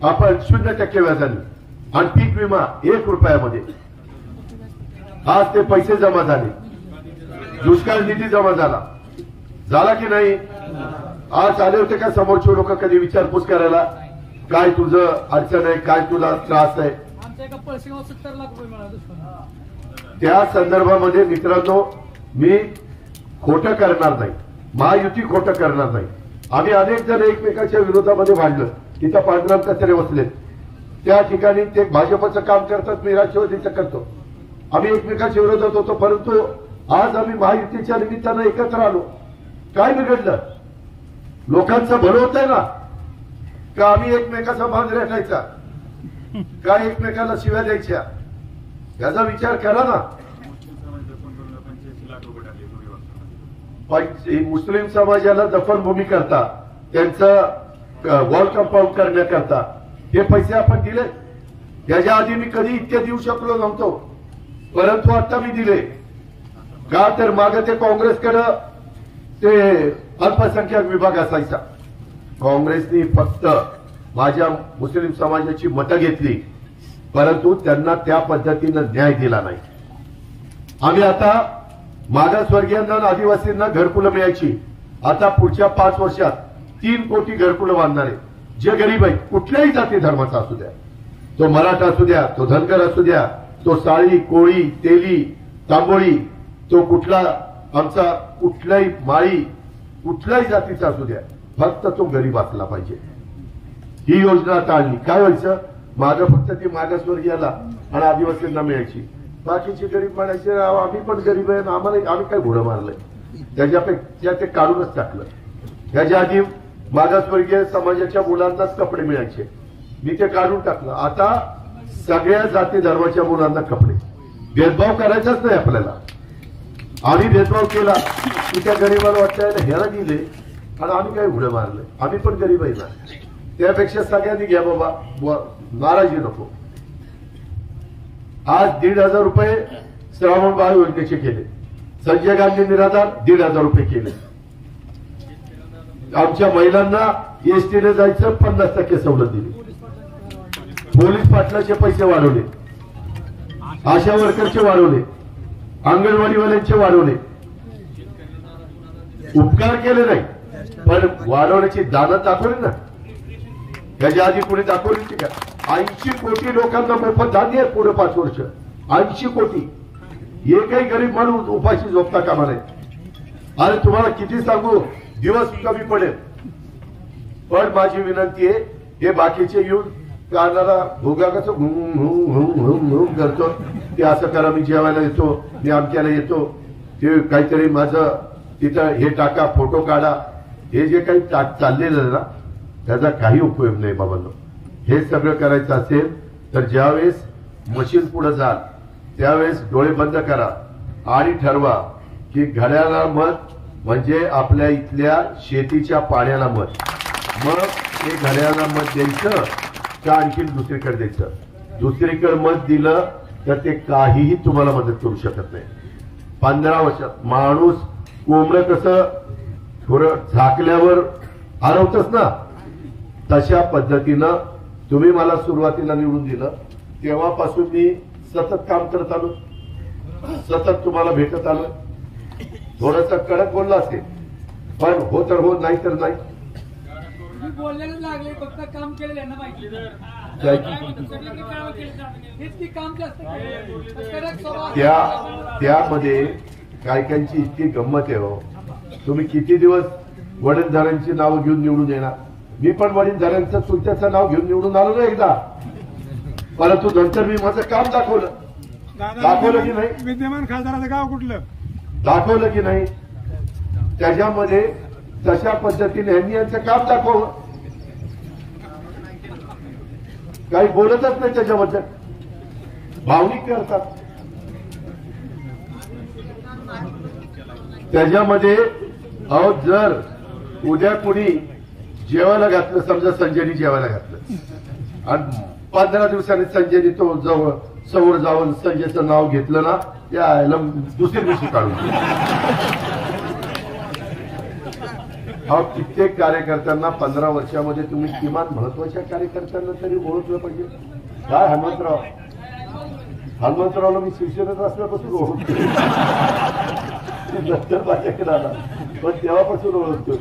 आपण 0% व्याजाने आणि पीक विमा 1 रुपयामध्ये. आज ते पैसे जमा झाले, दुष्काळ निधी जमा झाला की नाही. आज आले होते का समोरचे लोक कधी विचारपूस करायला काय तुझं अडचण आहे, काय तुला त्रास आहे. आमच्या एका पळशीवर 70 लाख रुपये मिळाले. त्या संदर्भामध्ये मित्रांनो मी खोटं करणार नाही, महायुती खोटं करणार नाही. आम्ही अनेक जण एकमेकांच्या विरोधामध्ये भांडलं. तिथं पांडुरंग कचरे बसलेत, त्या ठिकाणी ते भाजपचं काम करतात, मी राष्ट्रवादीचं करतो. आम्ही एकमेकांच्या विरोधात होतो, परंतु आज आम्ही महायुतीच्या निमित्तानं एकत्र आलो. काय बिघडलं? लोकांचं भलं होतंय ना. का आम्ही एकमेकाचा भाग रेटायचा, काय एकमेकाला शिव्या द्यायच्या, याचा विचार करा ना. मुस्लिम समाजाला दफनभूमी करता, त्यांचं वॉल कंपाऊंड करण्याकरता हे पैसे आपण दिले. याच्या आधी मी कधी इतके देऊ शकलो नव्हतो, परंतु आता मी दिले. का तर मागे ते काँग्रेसकडं ते अल्पसंख्याक विभाग असायचा. काँग्रेसनी फक्त माझ्या मुस्लिम समाजाची मतं घेतली, परंतु त्यांना त्या पद्धतीनं न्याय दिला नाही. आम्ही आता मागासवर्गीयांना आणि आदिवासींना घरकुलं मिळायची. आता पुढच्या 5 वर्षात 3 कोटी घरकुलं बांधणार आहे. जे गरीब आहेत, कुठल्याही जाती धर्माचा असू द्या, तो मराठा असू द्या, तो धनगर असू द्या, तो साळी, कोळी, तेली, तांबोळी, तो कुठला आमचा कुठलाही माळी, कुठल्याही जातीचा असू द्या, फक्त तो गरीब असला पाहिजे. ही योजना टाळली. काय व्हायचं? मागं फक्त ती मागासवर्गीयाला आणि आदिवासींना मिळायची, बाकीचे गरीब म्हणायचे आम्ही पण गरीब आहे, आम्हाला आम्ही काय घोडं मारलंय. त्याच्यापेक्षा ते काढूनच टाकलं. त्याच्या आधी मागासवर्गीय समाजाच्या मुलांनाच कपडे मिळायचे, मी ते काढून टाकलं. आता सगळ्या जाती धर्माच्या मुलांना कपडे. भेदभाव करायचाच नाही आपल्याला. आम्ही भेदभाव केला की त्या गरीबाला वाटतं ह्याला दिले आणि आम्ही काय उडे मारले, आम्ही पण गरीब आहे ना. त्यापेक्षा सगळ्यांनी घ्या बाबा, नाराजी नको. आज 1,500 रुपये श्रावण बाळ योजनेचे केले. संजय गांधी निराधार 1,500 रुपये केले. आमच्या महिलांना एसटीने जायचं 50% सवलत दिली. पोलीस पाटलाचे पैसे वाढवले, आशा वर्करचे वाढवले, अंगणवाडीवाल्यांचे वाढवले. उपकार केले नाही, पण वाढवण्याची दानत दाखवली ना. त्याच्या आधी पुढे दाखवली का? 80 कोटी लोकांना मोफत धान्य आहे पुढे 5 वर्ष. 80 कोटी. एकही गरीब माणूस उपाशी झोपता कामा नाही. अरे तुम्हाला किती सांगू, दिवस कमी पडेल. पण माझी विनंती आहे, हे बाकीचे येऊन कानाला भोगा कसं करतो, ते असं करा, मी जेवायला येतो, मी अमक्याला येतो, ते काहीतरी माझं तिथं हे टाका, फोटो काढा, हे जे काही चाललेलं ना त्याचा काही उपयोग नाही बाबांनो. हे सगळं करायचं असेल तर ज्यावेळेस मशीन पुढे जाल त्यावेळेस डोळे बंद करा आणि ठरवा की घड्याला मत म्हणजे आपल्या इथल्या शेतीच्या पाण्याला मत. मग ते घड्याला मत द्यायचं का आणखी दुसरीकडे द्यायचं? दुसरीकडे मत दिलं तर ते काहीही तुम्हाला मदत करू शकत नाही. 15 वर्षात माणूस कोंबडं कसं थोडं झाकल्यावर हरवतच ना, तशा पद्धतीनं तुम्ही मला सुरुवातीला निवडून दिलं तेव्हापासून मी सतत काम करत आलो, सतत तुम्हाला भेटत आलो. थोडस कडक बोलला असेल, पण हो तर हो, नाही तर नाही. तुम्ही बोललेलं लागले, फक्त काम केलेलं यांना माहिती. हेच की काम जास्त त्यामध्ये कायकांची इतकी गंमत आहे हो. तुम्ही किती दिवस वडीलधाऱ्यांची नावं घेऊन निवडून येणार? मी पण वडीलधाऱ्यांचं तुमच्याचं नाव घेऊन निवडून आलो ना एकदा, परंतु नंतर मी माझं काम दाखवलं दाखवलं की नाही? विद्यमान खासदाराचं गाव कुठलं? दाखवलं की नाही? त्याच्यामध्ये तशा पद्धतीने यांनी यांचं काम दाखवलं. काही बोलतच नाही त्याच्याबद्दल, भावनिक करतात. त्याच्यामध्ये अहो जर उद्या कोणी जेवायला घातलं, समजा संजयनी जेवायला घातलं आणि 15 दिवसांनी संजयनी तो जवळ समोर जाऊन संजयचं नाव घेतलं ना, यायला दुसरी दिवशी काढून अहो कित्येक कार्यकर्त्यांना 15 वर्षामध्ये तुम्ही किमान महत्वाच्या कार्यकर्त्यांना तरी ओळखलं पाहिजे. काय हनुमंतरावला मी शिवसेनेत असल्यापासून ओळखतो, नंतर माझ्याकडे आला पण तेव्हापासून ओळखतो.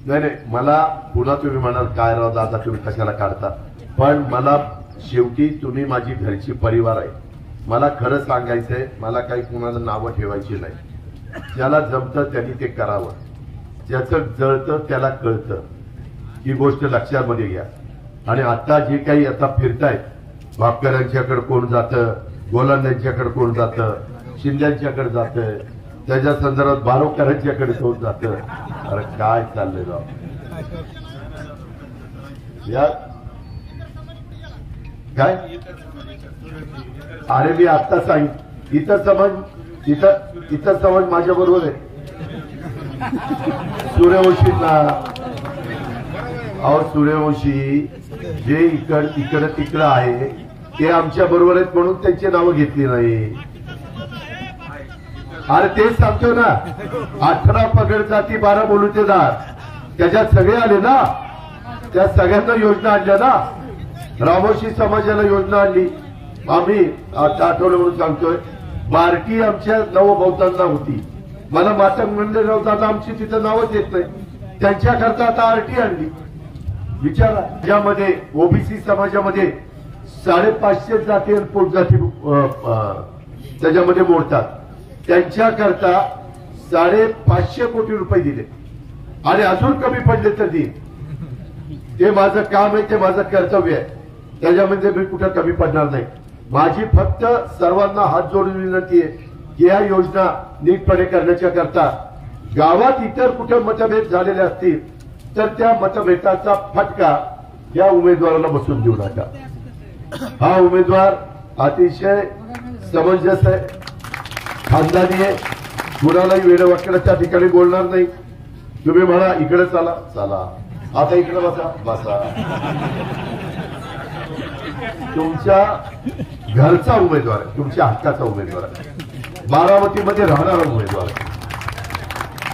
नाही मला पुन्हा तुम्ही म्हणाल काय राव दादा तुम्ही कशाला काढता, पण मला शेवटी तुम्ही माझी घरची परिवार आहे. मला खरं सांगायचंय, मला काही कुणाला नावं ठेवायची नाही. ज्याला जमतं त्यांनी ते करावं, ज्याचं जळतं त्याला कळतं, ही गोष्ट लक्षामध्ये घ्या. आणि आता जे काही आता फिरतायत, भापकरांच्याकडे कोण जातं, गोलांड्यांच्याकडे कोण जातं, शिंद्यांच्याकडे जातं, त्याच्या संदर्भात बारोकरांच्याकडे कोण जातं. अरे काय चाललंय राव या काय? अरे मी आत्ता सांगितलं, इथं समज माझ्या बरोबर आहे. सूर्यवंशींना अहो सूर्यवंशी जे इकडं तिकडं आहे ते आमच्या बरोबर आहेत म्हणून त्यांची नावं घेतली नाही. अरे तेच सांगतो ना, 18 पगड जाती 12 बोलुतेदार, त्याच्यात सगळे आले ना, त्या सगळ्यांना योजना आणल्या ना. रामोशी समाजाला योजना आणली आम्ही, आता आठवलं म्हणून सांगतोय. बारकी आमच्या नवबौद्धांना होती, मला मातंग म्हणले राव दादा आमची तिथं नावच येत नाही, त्यांच्याकरता आता आरटी आणली. विचारा, ज्यामध्ये ओबीसी समाजामध्ये 550 जाती आणि पोटजाती त्याच्यामध्ये मोडतात, त्यांच्याकरता 550 कोटी रुपये दिले आणि अजून कमी पडले तर देईल. ते माझं काम आहे, ते माझं कर्तव्य आहे, त्याच्यामध्ये मी कुठं कमी पडणार नाही. माझी फक्त सर्वांना हात जोडून विनंती आहे की या योजना नीटपणे करण्याच्या करता गावात इतर कुठे मतभेद झालेले असतील तर त्या मतभेदाचा फटका या उमेदवाराला बसून देऊ नका. हा उमेदवार अतिशय समंजस आहे, खानदानी आहे, कुणालाही वेडवाकड्याच्या ठिकाणी बोलणार नाही. तुम्ही म्हणा इकडे चला चला, आता इकडे बसा. तुमच्या घरचा उमेदवार आहे, तुमच्या हक्काचा उमेदवार आहे, बारामतीमध्ये राहणारा उमेदवार आहे.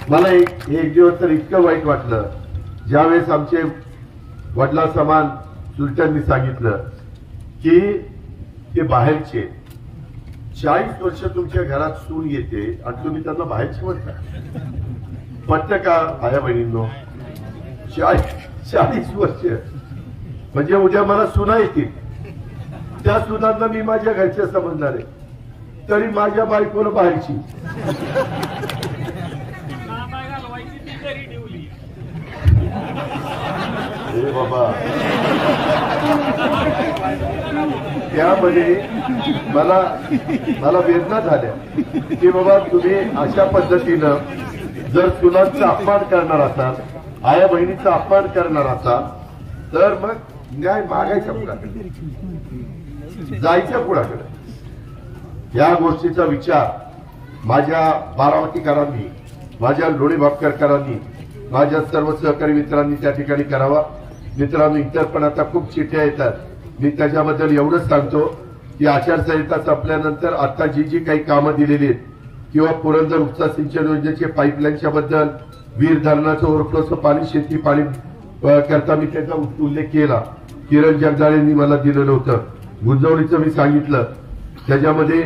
मला एक दिवस तर इतकं वाईट वाटलं ज्यावेळेस आमचे वडला समान चुलत्यांनी सांगितलं की ते बाहेरचे 40 वर्ष तुमच्या घरात सून येते आणि तुम्ही त्यांना बाहेरची म्हणता. पटतं का आया बहिणींनो? 40 वर्ष म्हणजे उद्या मला सुना येतील, त्या सुनांना मी माझ्या घरच्या समजणार आहे, तरी माझ्या बायकोला बाहेरची. हे बाबा, त्यामध्ये मला वेदना झाल्या की बाबा तुम्ही अशा पद्धतीनं जर सुनांचा अपमान करणार असाल, आया बहिणीचा अपमान करणार असाल तर मग न्याय मागायच्या पुढाकडे, जायच्या पुढाकडे. या गोष्टीचा विचार माझ्या बारामतीकरांनी, माझ्या लोणी भापकरकरांनी, माझ्या सर्व सहकारी मित्रांनी त्या ठिकाणी करावा. मित्रांनो, इतर पण आता खूप चिठ्ठ्या येतात. मी त्याच्याबद्दल एवढंच सांगतो की आचारसंहिता संपल्यानंतर आता जी काही कामं दिलेली आहेत किंवा पुरंदर उपसा सिंचन योजनेचे पाईपलाईनच्या बद्दल, वीर धरणाचं ओव्हरफ्लोचं पाणी, शेती पाणी करता मी त्याचा उल्लेख केला. किरण जगदाळेंनी मला दिलेलं होतं. गुंजवणीचं मी सांगितलं. त्याच्यामध्ये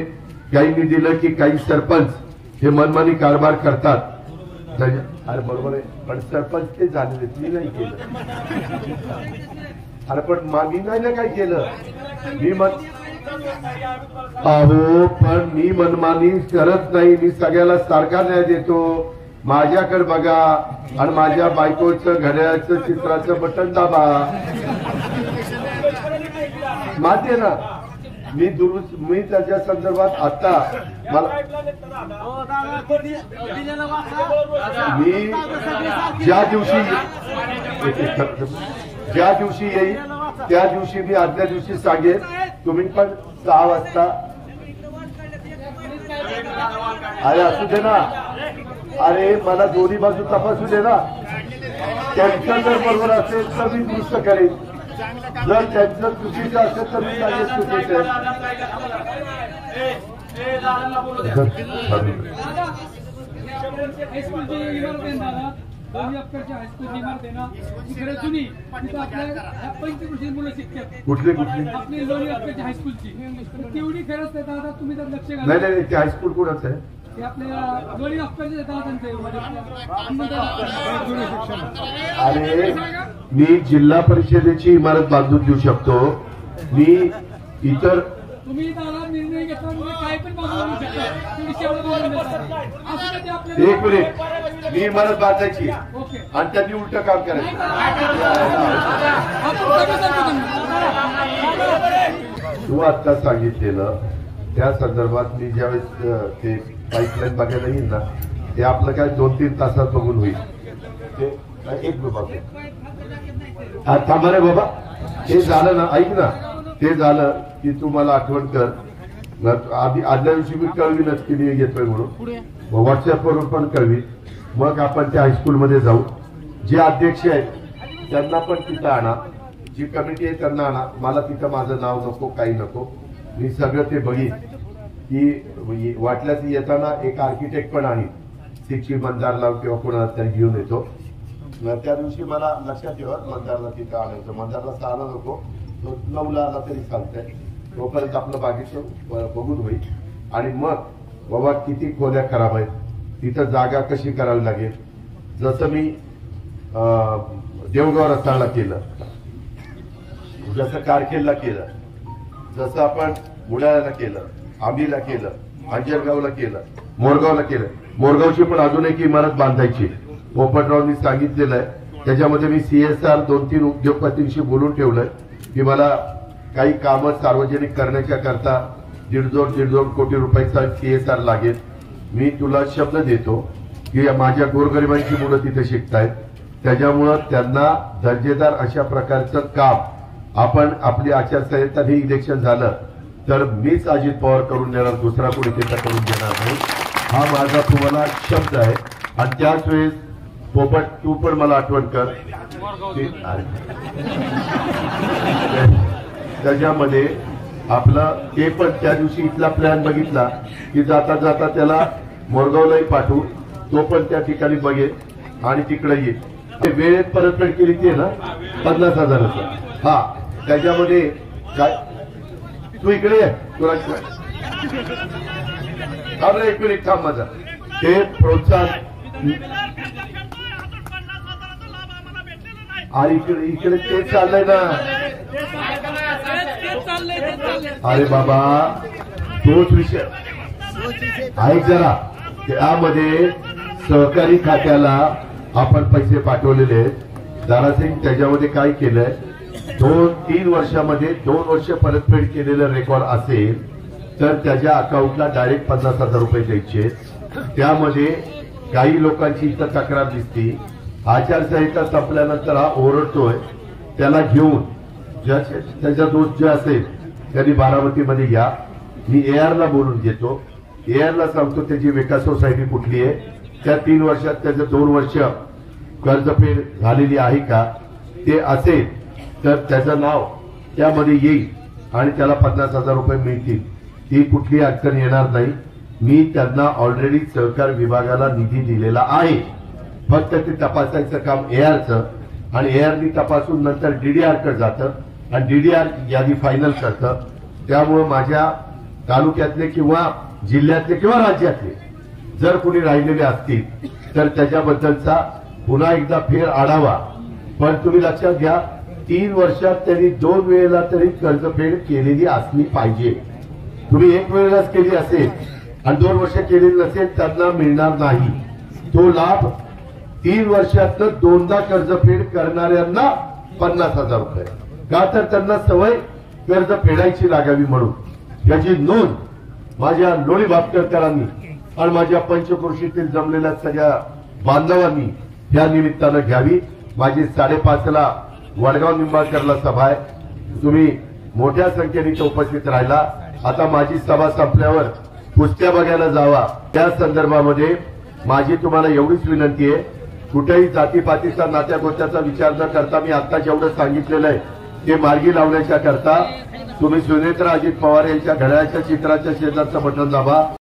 काहींनी दिलं की काही सरपंच हे मनमानी कारभार करतात. अरे बरोबर आहे, पण सरपंच ते झालेले, मी नाही केलं. अरे पण मी नाही ना काय केलं, अहो पण मी मनमानी करत नाही, मी सगळ्याला सारखा न्याय देतो. माझ्याकडे बघा आणि माझ्या बायकोचं घड्याळाचं चित्राचं बटन दाबा. माहिती आहे ना, मी त्याच्या संदर्भात आता मला मी ज्या दिवशी येईल त्या दिवशी मी आदल्या दिवशी सांगेन. तुम्ही पण 6 वाजता अरे असू दे ना. अरे मला दोन्ही बाजू तपासू दे ना. त्यांचं जर बरोबर असेल तर मी दुरुस्त करेन, जर त्यांचं चुकीचं असेल तर मी सांगेन चुकीचं हायस्कूलची इमारत आहे दादा, दोन्ही अक्करची हायस्कूलची इमारत आहे ना, इकडे जुनी तिथं आपल्या 25% मुलं शिकतात. कुठली आपली लोणी अक्करची हायस्कूलची तेवढी खरंच आहे दादा, तुम्ही तर लक्ष घाला. नाही ते हायस्कूल कोणाचं आहे? ते आपल्या लोणी अक्करचे अरे मी जिल्हा परिषदेची इमारत बांधून देऊ शकतो. मी इतर तुम्ही दादा निर्णय घेतला काय पण बांधून देऊ शकता. तुम्ही शेवट बोलून देता. असं ते आपल्याला 1 मिनिट, मी इमारत बांधायची ओके आणि त्यांनी उलट काम करायचं. तू आता सांगितलेलं त्या संदर्भात मी ज्यावेळेस ते पाईपलाईन बघायला येईल ना, ते आपलं काय 2-3 तासात बघून होईल. ते एक बाबा थांबा रे बाबा, हे झालं ना, ऐक ना, ते झालं की तू मला आठवण कर. आधी आदल्या दिवशी मी कळवीनच की मी येतोय म्हणून, व्हॉट्सअपवरून पण कळवी. मग आपण त्या हायस्कूलमध्ये जाऊ. जे अध्यक्ष आहेत त्यांना पण तिथं आणा, जी कमिटी आहे त्यांना आणा. मला तिथं माझं नाव नको, काही नको. मी सगळं ते बघीन की वाटल्यास येताना एक आर्किटेक्ट पण आणीन, शिक्षी मंदारला किंवा कोणाला तरी घेऊन येतो. त्या दिवशी मला लक्षात ठेवा, मंदारला तिथं आणायचं. मंदारला 6ला नको, 9ला आला तरी चालतंय. तोपर्यंत आपलं बाकीचं बघून होईल. आणि मग बाबा किती खोल्या खराब आहेत, तिथं जागा कशी करावी लागेल. जसं मी देवगाव रसाळला केलं, जसं कारखेलला केलं, जसं आपण बुडाळ्याला केलं, आंबीला केलं, अंजरगावला केलं, मोरगावला केलं. मोरगावची पण अजून एक इमारत बांधायची पोपटरावनी सांगितलेलं आहे. त्याच्यामध्ये मी CSR 2-3 उद्योगपतींशी बोलून ठेवलंय की मला काही कामं सार्वजनिक करण्याच्या करता 1.5 कोटी रुपयाचा CSR लागेल. मी तुला शब्द देतो की माझ्या गोरगरिबांची मुलं तिथे शिकतायत, त्याच्यामुळं त्यांना दर्जेदार अशा प्रकारचं काम आपण आपली आचारसंहिता हे इलेक्शन झालं तर मीच अजित पवार करून देणार, दुसरा कोणी तिथं करून देणार नाही. हा माझा तुम्हाला शब्द आहे. आणि त्याच वेळेस पोपट तू पण मला आठवण कर, त्याच्यामध्ये आपलं ते पण त्या दिवशी इथला प्लॅन बघितला की जाता जाता त्याला मोरगावलाही पाठवू, तो पण त्या ठिकाणी बघेल आणि तिकडे येईल. ते वेळेत परतफेड केली ते ना 50,000. हा त्याच्यामध्ये काय तू इकडे ये, तुला थांब रे, 1 मिनिट थांब. माझा ते प्रोत्साहन आणि इकडे ते चाललंय ना. अरे बाबा तोच विषय ऐक जरा. त्यामध्ये सहकारी खात्याला आपण पैसे पाठवलेले आहेत. दारासिंग त्याच्यामध्ये काय केलंय, 2-3 वर्षामध्ये 2 वर्ष परतफेड केलेलं रेकॉर्ड असेल तर त्याच्या अकाउंटला डायरेक्ट 50,000 रुपये द्यायचे. त्यामध्ये काही लोकांची इथं तक्रार दिसती. आचारसंहिता संपल्यानंतर हा ओरडतोय, त्याला घेऊन त्याचा दोष जे असेल त्यांनी बारामतीमध्ये या. मी AR ला बोलून घेतो, AR ला सांगतो त्याची विकास सोसायटी कुठली आहे, त्या 3 वर्षात त्याचं 2 वर्ष कर्जफेड झालेली आहे का, ते असेल तर त्याचं नाव त्यामध्ये येईल आणि त्याला 50,000 रुपये मिळतील. ती कुठली अडचण येणार नाही. मी त्यांना ऑलरेडी सहकार विभागाला निधी दिलेला आहे. फक्त ते तपासायचं काम ARचं आणि ARनी तपासून नंतर DDR कडे जातं आणि DDR यादी फायनल करतं. त्यामुळे माझ्या तालुक्यातले किंवा जिल्ह्यातले किंवा राज्यातले जर कोणी राहिलेले असतील तर त्याच्याबद्दलचा पुन्हा एकदा फेर आढावा. पण तुम्ही लक्षात घ्या, 3 वर्षात त्यांनी 2 वेळेला तरी कर्जफेड केलेली असली पाहिजे. तुम्ही 1 वेळेलाच केली असेल आणि 2 वर्ष केलेली नसेल त्यांना मिळणार नाही. तो लाभ 3 वर्षातनं 2दा कर्जफेड करणाऱ्यांना 50,000 रुपये, का तर त्यांना सवय कर्ज फेडायची लागावी म्हणून। याची नोंद माझ्या लोणी भापकरकरांनी आणि माझ्या पंचक्रोशीतील जमलेल्या सगळ्या बांधवांनी या निमित्तानं घ्यावी। माझी 5:30 ला वडगाव निंबाळकरला सभा आहे, तुम्ही मोठ्या संख्येने इथं उपस्थित राहिला। आता माझी सभा संपल्यावर कुस्त्या बघायला जावा। त्या संदर्भामध्ये माझी तुम्हाला एवढीच विनंती आहे, कुठेही जातीपातीचा नात्यागोत्याचा विचार न करता मी आता जेवढं सांगितलेलं आहे ते मार्गी लावण्याच्या करता तुम्ही सुनेत्रा अजित पवार यांच्या घड्याळाच्या चित्राच्या शेजारचं बटन दाबा।